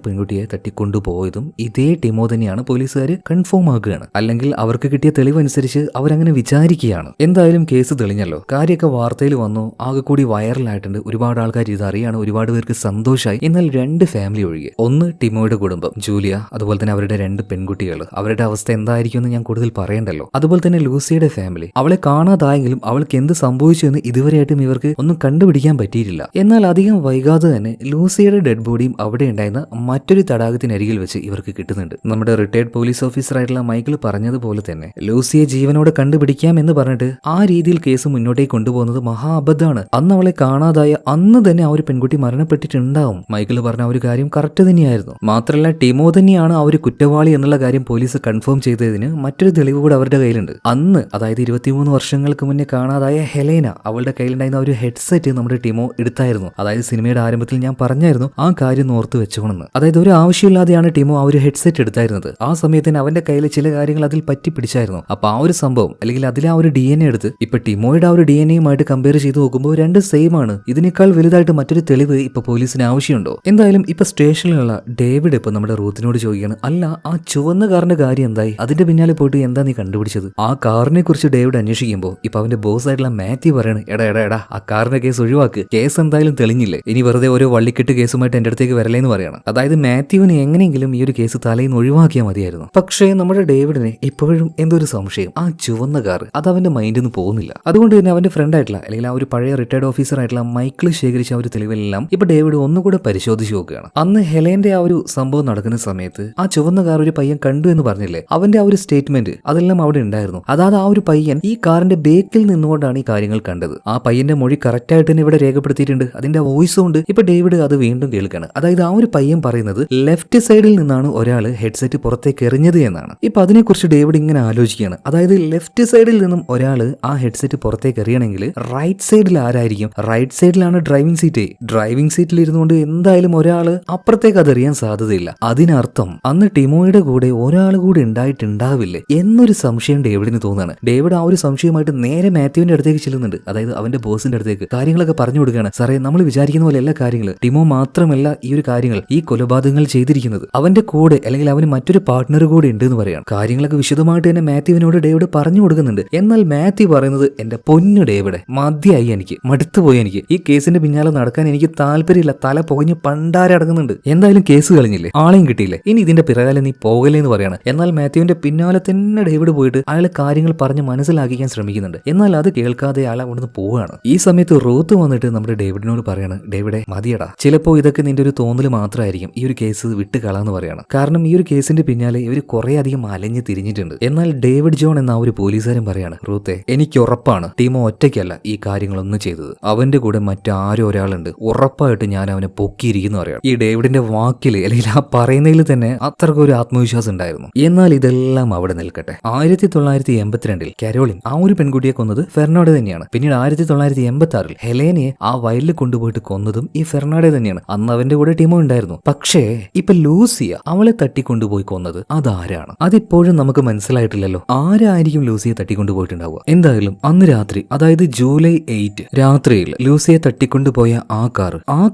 പെൺകുട്ടിയെ തട്ടിക്കൊണ്ടുപോയതും ഇതേ ടിമോ തന്നെയാണ് പോലീസുകാർ കൺഫേം ആക്കുകയാണ്. അല്ലെങ്കിൽ അവർക്ക് കിട്ടിയ തെളിവനുസരിച്ച് അവരങ്ങനെ വിചാരിക്കുകയാണ്. എന്തായാലും കേസ് തെളിഞ്ഞല്ലോ, കാര്യമൊക്കെ വാർത്തയിൽ വന്നു, ആകെ കൂടി വൈറലായിട്ടുണ്ട്, ഒരുപാട് ആൾക്കാർ ഇത് അറിയാണ്, ഒരുപാട് പേർക്ക് സന്തോഷമായി. എന്നാൽ 2 ഫാമിലി ഒഴികെ, ഒന്ന് ടിമോയുടെ കുടുംബം ജൂലിയ, അതുപോലെ തന്നെ അവരുടെ 2 പെൺകുട്ടികൾ, അവരുടെ അവസ്ഥ എന്തായിരിക്കുമെന്ന് ഞാൻ കൂടുതൽ പറയണ്ടല്ലോ. അതുപോലെ തന്നെ ലൂസിയുടെ ഫാമിലി, അവളെ കാണാതായെങ്കിലും അവൾക്ക് എന്ത് സംഭവിച്ചു എന്ന് ഇതുവരെയായിട്ടും ഇവർക്ക് ഒന്നും കണ്ടുപിടിക്കാൻ പറ്റിയിട്ടില്ല. എന്നാൽ അധികം വൈകാതെ തന്നെ ലൂസിയുടെ ഡെഡ് ബോഡിയും അവിടെ ഉണ്ടായിരുന്ന മറ്റൊരു തടാകത്തിനരികിൽ വെച്ച് ഇവർക്ക് കിട്ടുന്നുണ്ട്. നമ്മുടെ റിട്ടയർഡ് പോലീസ് ഓഫീസർ ആയിട്ടുള്ള മൈക്കിൾ പറഞ്ഞതുപോലെ തന്നെ ലൂസിയെ ജീവനോടെ കണ്ടുപിടിക്കാം എന്ന് പറഞ്ഞിട്ട് ആ രീതിയിൽ കേസ് മുന്നോട്ടേക്ക് കൊണ്ടുപോകുന്നത് മഹാ അബദ്ധമാണ്. അന്ന് അവളെ കാണാതായ അന്ന് തന്നെ ആ ഒരു പെൺകുട്ടി മരണപ്പെട്ടിട്ടുണ്ടാവും. മൈക്കിൾ പറഞ്ഞ ഒരു കാര്യം കറക്റ്റ് തന്നെയായിരുന്നു. മാത്രമല്ല ടിമോ തന്നെയാണ് ആ ഒരു കുറ്റവാളി എന്നുള്ള കാര്യം പോലീസ് കൺഫേം ചെയ്തതിന് മറ്റൊരു തെളിവ് കൂടെ അവരുടെ കയ്യിലുണ്ട്. അന്ന് അതായത് 23 വർഷങ്ങൾക്ക് മുന്നേ കാണാതായ ഹെലേന, അവളുടെ കയ്യിലുണ്ടായിരുന്ന ഒരു ഹെഡ്സെറ്റ് നമ്മുടെ ടിമോ എടുത്തായിരുന്നു. അതായത് സിനിമയുടെ ആരംഭത്തിൽ ഞാൻ പറഞ്ഞായിരുന്നു ആ കാര്യം ഓർത്ത് വെച്ചോണെന്ന്. അതായത് ഒരു ആവശ്യമില്ലാതെയാണ് ടിമോ ആ ഒരു ഹെഡ്സെറ്റ് എടുത്തായിരുന്നത്. ആ സമയത്തിന് അവന്റെ കയ്യിൽ ചില കാര്യങ്ങൾ അതിൽ പറ്റി പിടിച്ചായിരുന്നു. അപ്പൊ ആ ഒരു സംഭവം അല്ലെങ്കിൽ അതിലെ ആ ഒരു DNA എടുത്ത് ഇപ്പൊ ടിമോയുടെ ആ ഒരു DNAയുമായിട്ട് കമ്പയർ ചെയ്ത് നോക്കുമ്പോൾ 2 സെയിം ആണ്. ഇതിനേക്കാൾ വലുതായിട്ട് മറ്റൊരു തെളിവ് ഇപ്പൊ പോലീസിന് ആവശ്യമുണ്ടോ? എന്തായാലും ഇപ്പൊ സ്റ്റേഷനിലുള്ള ഡേവിഡ് ഇപ്പൊ നമ്മുടെ റൂത്തിനോട് ചോദിക്കുകയാണ്, അല്ല ആ ചുവന്ന കാറിന്റെ കാര്യം എന്തായി? അതിന്റെ പിന്നാലെ പോയിട്ട് എന്താ നീ കണ്ടുപിടിച്ചത്? ആ കാറിനെ കുറിച്ച് ഡേവിഡ് അന്വേഷിക്കുമ്പോൾ ഇപ്പൊ അവന്റെ ബോസ് ആയിട്ടുള്ള മാത്യു പറയാണ്, എടാ ആ കാറിന്റെ കേസ് ഒഴിവാക്ക്, കേസ് എന്തായാലും തെളിഞ്ഞില്ലേ, ഇനി വെറുതെ ഓരോ വള്ളിക്കെട്ട് കേസുമായിട്ട് എന്റെ അടുത്തേക്ക് വരലേന്ന് പറയണം. അതായത് മാത്യുവിന് എങ്ങനെയെങ്കിലും ഈ ഒരു കേസ് തലേന്ന് ഒഴിവാക്കിയാൽ മതിയായിരുന്നു. പക്ഷേ നമ്മുടെ ഡേവിഡിനെ ഇപ്പോഴും എന്തൊരു സംശയം, ആ ചുവന്ന കാർ അത് അവന്റെ മൈൻഡിൽ നിന്ന് പോകുന്നില്ല. അതുകൊണ്ട് തന്നെ അവന്റെ ഫ്രണ്ട് ആയിട്ടുള്ള അല്ലെങ്കിൽ ആ ഒരു പഴയ റിട്ടയർഡ് ഓഫീസർ ആയിട്ടുള്ള മൈക്കിൾ ശേഖരിച്ച ആ ഒരു തെളിവെല്ലാം ഇപ്പൊ ഡേവിഡ് ഒന്നുകൂടെ പരിശോധിച്ച് നോക്കുകയാണ്. അന്ന് ഹെലേന്റെ ആ ഒരു സംഭവം നടക്കുന്ന സമയത്ത് ആ ചുവന്ന കാർ ഒരു പയ്യൻ കണ്ടു എന്ന് പറഞ്ഞില്ലേ, അവന്റെ ആ ഒരു സ്റ്റേറ്റ്മെന്റ് അതെല്ലാം അവിടെ ഉണ്ടായിരുന്നു. അതായത് ആ ഒരു പയ്യൻ ഈ കാറിന്റെ ബേക്കിൽ നിന്നുകൊണ്ടാണ് ഈ കാര്യങ്ങൾ കണ്ടത്. ആ പയ്യന്റെ മൊഴി കറക്റ്റ് ആയിട്ട് തന്നെ ഇവിടെ രേഖപ്പെടുത്തിയിട്ടുണ്ട്. അതിന്റെ വോയിസും ഉണ്ട്. ഇപ്പൊ ഡേവിഡ് അത് വീണ്ടും കേൾക്കാണ്. അതായത് ആ ഒരു പയ്യൻ പറയുന്നത് ലെഫ്റ്റ് സൈഡിൽ നിന്നാണ് ഒരാൾ ഹെഡ്സെറ്റ് പുറത്തേക്ക് എറിഞ്ഞത് എന്നാണ്. ഇപ്പൊ അതിനെക്കുറിച്ച് ഡേവിഡ് ഇങ്ങനെ ആലോചിക്കുകയാണ്. അതായത് ലെഫ്റ്റ് സൈഡിൽ നിന്നും ഒരാൾ ആ ഹെഡ്സെറ്റ് പുറത്തേക്ക് എറിയണമെങ്കിൽ റൈറ്റ് സൈഡിൽ ആരായിരിക്കും? റൈറ്റ് സൈഡിലാണ് ഡ്രൈവിംഗ് സീറ്റ്. ഡ്രൈവിംഗ് സീറ്റിൽ ഇരുന്നുകൊണ്ട് എന്തായാലും ഒരാൾ അപ്പുറത്തേക്ക് അത് എറിയാൻ സാധ്യതയില്ല. അതിനർത്ഥം അന്ന് ടിമോയുടെ കൂടെ ഒരാൾ കൂടി ഉണ്ടായിട്ടുണ്ടാവില്ലേ എന്നൊരു സംശയം ഡേവിഡിന് തോന്നുകയാണ്. ഡേവിഡ് ആ ഒരു സംശയമായിട്ട് നേരെ മാത്യുവിന്റെ അടുത്തേക്ക് ചെല്ലുന്നുണ്ട്. അതായത് അവന്റെ ബോസിന്റെ അടുത്തേക്ക് കാര്യങ്ങളൊക്കെ പറഞ്ഞു കൊടുക്കുകയാണ്. സാറേ, നമ്മൾ വിചാരിക്കുന്ന പോലെ എല്ലാ കാര്യങ്ങൾ ടിമോ മാത്രമല്ല ഈ ഒരു കാര്യങ്ങൾ ഈ കൊലപാതകങ്ങൾ ചെയ്തിരിക്കുന്നത്, അവന്റെ കൂടെ അല്ലെങ്കിൽ അവന് മറ്റൊരു പാർട്ട്ണർ കൂടെ ഉണ്ട് എന്ന് പറയാം. കാര്യങ്ങളൊക്കെ വിശദമായിട്ട് തന്നെ മാത്യുവിനോട് ഡേവിഡ് പറഞ്ഞു കൊടുക്കുന്നുണ്ട്. എന്നാൽ മാത്യു പറയുന്നത്, എന്റെ പൊന്നു ഡേവിഡ്, മതിയായി, എനിക്ക് മടുത്തുപോയി, എനിക്ക് ഈ കേസിന്റെ പിന്നാലെ നടക്കാൻ എനിക്ക് താല്പര്യമില്ല, തല പുകഞ്ഞ് പണ്ടാരടങ്ങുന്നുണ്ട്. എന്തായാലും കേസ് കളഞ്ഞില്ലേ, ആളെയും കിട്ടിയില്ലേ, ഇനി ഇതിന്റെ പിറകാലെ നീ പോകലേ എന്ന് പറയാണ്. എന്നാൽ മാത്യുവിന്റെ പിന്നാലെ തന്നെ ഡേവിഡ് പോയിട്ട് അയാൾ കാര്യങ്ങൾ പറഞ്ഞ് മനസ്സിലാക്കിക്കാൻ ശ്രമിക്കുന്നുണ്ട്. എന്നാൽ അത് കേൾക്കാതെ അയാൾ അവിടുന്ന് പോവുകയാണ്. ഈ സമയത്ത് റൂത്ത് വന്നിട്ട് നമ്മുടെ ഡേവിഡിനോട് പറയാണ്, ഡേവിഡെ മതിയടാ, ചിലപ്പോ ഇതൊക്കെ നിന്റെ ഒരു തോന്നൽ മാത്രമായിരിക്കും, ഈ ഒരു കേസ് വിട്ട് കളാന്ന് പറയാണ്. കാരണം ഈ ഒരു കേസിന്റെ പിന്നാലെ ഇവർ കുറെ അധികം അലഞ്ഞ് തിരിഞ്ഞിട്ടുണ്ട്. എന്നാൽ ഡേവിഡ് ജോൺ എന്ന ഒരു പോലീസുകാരൻ പറയാണ്, റൂത്തെ, എനിക്ക് ഉറപ്പാണ് ടിമോ ഒറ്റയ്ക്കല്ല ഈ കാര്യങ്ങളൊന്നും ചെയ്തത്, അവന്റെ കൂടെ മറ്റാരോ ഒരാളുണ്ട്, ഉറപ്പായിട്ട് ഞാൻ അവനെ പൊക്കിയിരിക്കുന്നു പറയാണ്. ഈ ഡേവിഡിന്റെ വാക്കിൽ അല്ലെങ്കിൽ ആ പറയുന്നതിൽ തന്നെ അത്രക്കൊരു ആത്മവിശ്വാസം ഉണ്ടായിരുന്നു. എന്നാൽ ഇതെല്ലാം അവിടെ നിൽക്കട്ടെ. 1982 കരോളിൻ ആ ഒരു പെൺകുട്ടിയെ കൊന്നത് ഫെർണാഡോ തന്നെയാണ്. പിന്നീട് 1986 ഹെലേനയെ ആ വയലിൽ കൊണ്ടുപോയിട്ട് കൊന്നതും ഈ ഫെർണാഡോ തന്നെയാണ്. അന്ന് അവന്റെ കൂടെ ടിമോ ഉണ്ടായിരുന്നു. പക്ഷേ ഇപ്പൊ ലൂസിയ അവളെ തട്ടിക്കൊണ്ടുപോയി കൊന്നത് അതാരാണ്? അതിപ്പോഴും നമുക്ക് മനസ്സിലായിട്ടില്ലല്ലോ. ആരായിരിക്കും ലൂസിയെ തട്ടിക്കൊണ്ടുപോയിട്ടുണ്ടാവുക? എന്തായാലും അന്ന് രാത്രി, അതായത് ജൂലൈ 8 രാത്രിയിൽ ലൂസിയെ തട്ടിക്കൊണ്ടുപോയ ആ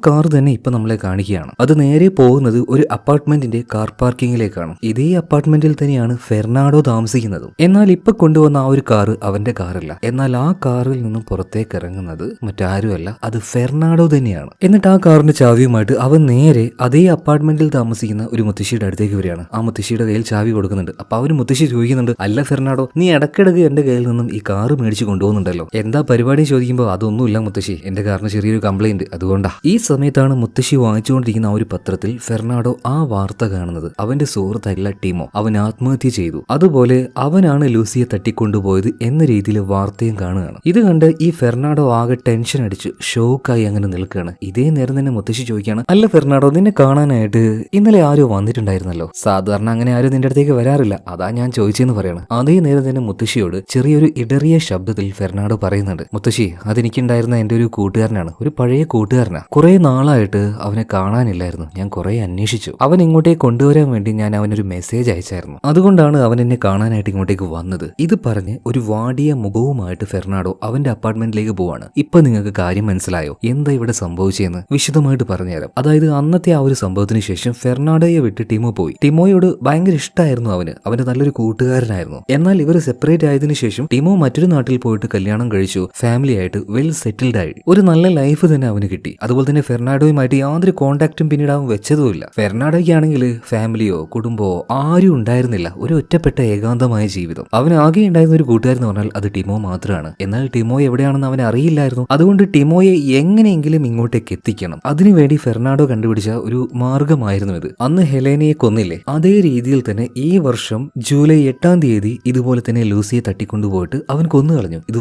കാർ തന്നെ ഇപ്പൊ നമ്മളെ കാണിക്കുകയാണ്. അത് നേരെ പോകുന്നത് ഒരു അപ്പാർട്ട്മെന്റിന്റെ കാർ പാർക്കിങ്ങിലേക്കാണ്. ഇതേ അപ്പാർട്ട്മെന്റിൽ തന്നെയാണ് ഫെർണാഡോ താമസിക്കുന്നത്. എന്നാൽ ഇപ്പൊ കൊണ്ടുവന്ന ആ ഒരു കാറ് അവന്റെ കാറല്ല. എന്നാൽ ആ കാറിൽ നിന്നും പുറത്തേക്ക് ഇറങ്ങുന്നത് മറ്റാരുമല്ല, അത് ഫെർണാഡോ തന്നെയാണ്. എന്നിട്ട് ആ കാറിന്റെ ചാവിയുമായിട്ട് അവൻ നേരെ അതേ അപ്പാർട്ട്മെന്റിൽ താമസിക്കുന്ന ഒരു മുത്തശ്ശിയുടെ അടുത്തേക്ക് വരികയാണ്. ആ മുത്തശ്ശിയുടെ കയ്യിൽ ചാവി കൊടുക്കുന്നുണ്ട്. അപ്പൊ ആ ഒരു മുത്തശ്ശി ചോദിക്കുന്നുണ്ട്, അല്ല ഫെർണാഡോ, നീ ഇടക്കിടക്ക് എന്റെ കയ്യിൽ നിന്നും ഈ കാറ് മേടിച്ച് കൊണ്ടുപോകുന്നുണ്ടല്ലോ, എന്താ പരിപാടി ചോദിക്കുമ്പോൾ അതൊന്നുമില്ല മുത്തശ്ശി, എന്റെ കാറിന് ചെറിയൊരു കംപ്ലൈന്റ്, അതുകൊണ്ടാ. ഈ സമയത്താണ് മുത്തശ്ശി വാങ്ങിച്ചുകൊണ്ടിരിക്കുന്ന ആ ഒരു പത്രത്തിൽ ഫെർണാഡോ ആ വാർത്ത കാണുന്നത്. അവന്റെ സുഹൃത്തായിട്ടുള്ള ടിമോ അവൻ ആത്മഹത്യ ചെയ്തു, അതുപോലെ അവനാണ് ലൂസിയെ തട്ടിക്കൊണ്ടുപോയത് എന്ന രീതിയിൽ വാർത്തയും കാണുകയാണ്. ഇത് കണ്ട് ഈ ഫെർണാഡോ ആകെ ടെൻഷൻ അടിച്ച് ഷോക്കായി അങ്ങനെ നിൽക്കുകയാണ്. ഇതേ നേരം തന്നെ മുത്തശ്ശി ചോദിക്കുകയാണ്, അല്ല ഫെർണാഡോ, നിന്നെ കാണാനായിട്ട് ഇന്നലെ ആരോ വന്നിട്ടുണ്ടായിരുന്നല്ലോ. സാധാരണ അങ്ങനെ ആരും നിന്റെ അടുത്തേക്ക് വരാറില്ല, അതാ ഞാൻ ചോദിച്ചെന്ന് പറയണം. അതേ നേരം തന്നെ മുത്തശ്ശിയോട് ചെറിയൊരു ഇടറിയ ശബ്ദത്തിൽ ഫെർണാഡോ പറയുന്നുണ്ട്, മുത്തശ്ശി, അതെനിക്കുണ്ടായിരുന്ന എന്റെ ഒരു കൂട്ടുകാരനാണ്, ഒരു പഴയ കൂട്ടുകാരനാ. കുറെ നാളായിട്ട് അവനെ കാണാനില്ലായിരുന്നു. ഞാൻ കുറെ അന്വേഷിച്ചു. അവൻ ഇങ്ങോട്ടേക്ക് കൊണ്ടുവരാൻ വേണ്ടി ഞാൻ അവനൊരു മെസ്സേജ് അയച്ചായിരുന്നു. അതുകൊണ്ടാണ് അവൻ എന്നെ കാണാനായിട്ട് ഇങ്ങോട്ടേക്ക് വന്നത്. ഇത് പറഞ്ഞ് ഒരു വാടിയ മുഖവുമായിട്ട് ഫെർണാഡോ അവന്റെ അപ്പാർട്ട്മെന്റിലേക്ക് പോവാണ്. ഇപ്പൊ നിങ്ങൾക്ക് കാര്യം മനസ്സിലായോ എന്താ ഇവിടെ സംഭവിച്ചെന്ന്? വിശദമായിട്ട് പറഞ്ഞുതരാം. അതായത് അന്നത്തെ ആ ഒരു സംഭവത്തിന് ശേഷം ഫെർണാഡോയെ വിട്ട് ടിമോ പോയി. ടിമോയോട് ഭയങ്കര ഇഷ്ടമായിരുന്നു അവന്റെ നല്ലൊരു കൂട്ടുകാരനായിരുന്നു. എന്നാൽ ഇവർ സെപ്പറേറ്റ് ആയതിനു ശേഷം ടിമോ മറ്റൊരു നാട്ടിൽ പോയിട്ട് കല്യാണം കഴിച്ചു, ഫാമിലി ആയിട്ട് വെൽ സെറ്റിൽഡ് ആയി. ഒരു നല്ല ലൈഫ് തന്നെ അവന് കിട്ടി. അതുപോലെ തന്നെ ഫെർണാഡോയുമായിട്ട് യാതൊരു കോണ്ടാക്റ്റും പിന്നീട് അവൻ വെച്ചതുമില്ല. ഫെർണാഡോയ്ക്കാണെങ്കിൽ ഫാമിലിയോ കുടുംബമോ ആരും ഉണ്ടായിരുന്നില്ല. ഒരു ഒറ്റപ്പെട്ട ഏകാന്തമായ ജീവിതം. അവൻ ആകെ ഉണ്ടായിരുന്ന ഒരു കൂട്ടുകാരെന്ന് പറഞ്ഞാൽ അത് ടിമോ മാത്രമാണ്. എന്നാൽ ടിമോ എവിടെയാണെന്ന് അവൻ അറിയില്ലായിരുന്നു. അതുകൊണ്ട് ടിമോയെ എങ്ങനെയെങ്കിലും ഇങ്ങോട്ടേക്ക് എത്തിക്കണം. അതിനുവേണ്ടി ഫെർണാഡോ കണ്ടുപിടിച്ച ഒരു മാർഗമായിരുന്നു ഇത്. അന്ന് ഹെലേനയെ കൊന്നില്ലേ, അതേ രീതിയിൽ തന്നെ ഈ വർഷം ജൂലൈ 8-ാം തീയതി ഇതുപോലെ തന്നെ ലൂസിയെ തട്ടിക്കൊണ്ടുപോയിട്ട് അവൻ കൊന്നു കളഞ്ഞു. ഇത്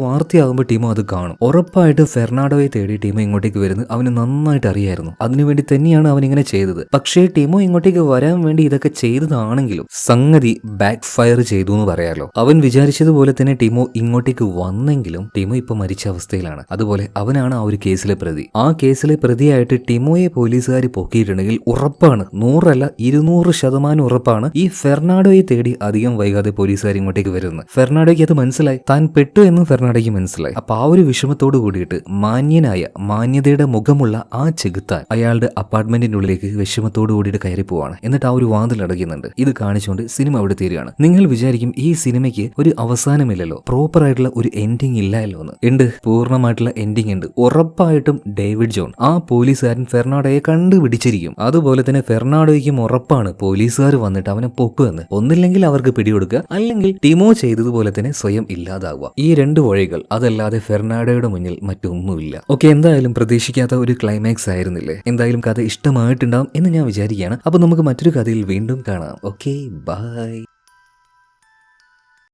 വാർത്തയാകുമ്പോൾ ടിമോ അത് കാണും. ഉറപ്പായിട്ട് ഫെർണാഡോയെ തേടി ടിമോ ഇങ്ങോട്ടേക്ക് വരുന്നത് അവന് നന്നായിട്ട് അറിയായിരുന്നു. അതിനുവേണ്ടി തന്നെയാണ് അവൻ ഇങ്ങനെ ചെയ്തത്. പക്ഷേ ടിമോ ഇങ്ങോട്ടേക്ക് വരാൻ വേണ്ടി ഇതൊക്കെ ചെയ്തതാണെങ്കിലും സംഗതി ബാക്ക് ഫയർ ചെയ്തു എന്ന് പറയാലോ. അവൻ വിചാരിച്ചതുപോലെ തന്നെ ടിമോ ഇങ്ങോട്ടേക്ക് വന്നെങ്കിലും ടിമോ ഇപ്പൊ മരിച്ച അവസ്ഥയിലാണ്. അതുപോലെ അവനാണ് ആ ഒരു കേസിലെ പ്രതി. ആ കേസിലെ പ്രതിയായിട്ട് ടിമോയെ പോലീസുകാർ പൊക്കിയിട്ടുണ്ടെങ്കിൽ ഉറപ്പാണ്, 100 അല്ല 200% ഉറപ്പാണ്, ഈ ഫെർണാഡോയെ തേടി അധികം വൈകാതെ പോലീസുകാർ ഇങ്ങോട്ടേക്ക് വരുന്നത്. ഫെർണാഡോയ്ക്ക് അത് മനസ്സിലായി, താൻ പെട്ടു എന്നും ഫെർണാഡോയ്ക്ക് മനസ്സിലായി. അപ്പൊ ആ ഒരു വിഷമത്തോട് കൂടിയിട്ട് മാന്യതയുടെ മുഖമുള്ള ആ ചെകുത്താൻ അയാളുടെ അപ്പാർട്ട്മെന്റിന്റെ ഉള്ളിലേക്ക് വിഷമത്തോട് കൂടിയിട്ട് കയറി പോവാണ്. എന്നിട്ട് ആ ഒരു വാതിൽ അടയ്ക്കുന്നുണ്ട്. ഇത് കാണിച്ചുകൊണ്ട് സിനിമ അവിടെ തീരുകയാണ്. നിങ്ങൾ വിചാരിക്കും ഈ സിനിമയ്ക്ക് ഒരു അവസാനമില്ലല്ലോ, പ്രോപ്പർ ആയിട്ടുള്ള ഒരു എൻഡിങ് ഇല്ലല്ലോ എന്ന്. ഉണ്ട്, പൂർണ്ണമായിട്ടുള്ള എൻഡിങ് ഉണ്ട്. ഉറപ്പായിട്ടും ഡേവിഡ് ജോൺ ആ പോലീസുകാരൻ ഫെർണാഡോയെ കണ്ടുപിടിച്ചിരിക്കും. അതുപോലെ തന്നെ ഫെർണാഡോയ്ക്കും ഉറപ്പാണ് പോലീസുകാർ വന്നിട്ട് അവനെ പൊക്കുവെന്ന്. ഒന്നില്ലെങ്കിൽ അവർക്ക് പിടികൊടുക്കുക, അല്ലെങ്കിൽ ടിമോ ചെയ്തതുപോലെ തന്നെ സ്വയം ഇല്ലാതാവുക. ഈ 2 വഴികൾ, അതല്ലാതെ ഫെർണാഡോയുടെ മുന്നിൽ മറ്റൊന്നുമില്ല. ഓക്കെ, എന്തായാലും പ്രതീക്ഷിക്കാത്ത ഒരു ക്ലൈമാക്സ് ആയിരുന്നില്ലേ? എന്തായാലും കഥ ഇഷ്ടമായിട്ടുണ്ടാവും എന്ന് ഞാൻ വിചാരിക്കുകയാണ്. അപ്പൊ നമുക്ക് മറ്റൊരു കഥയിൽ വീണ്ടും കാണാം. Okay, by.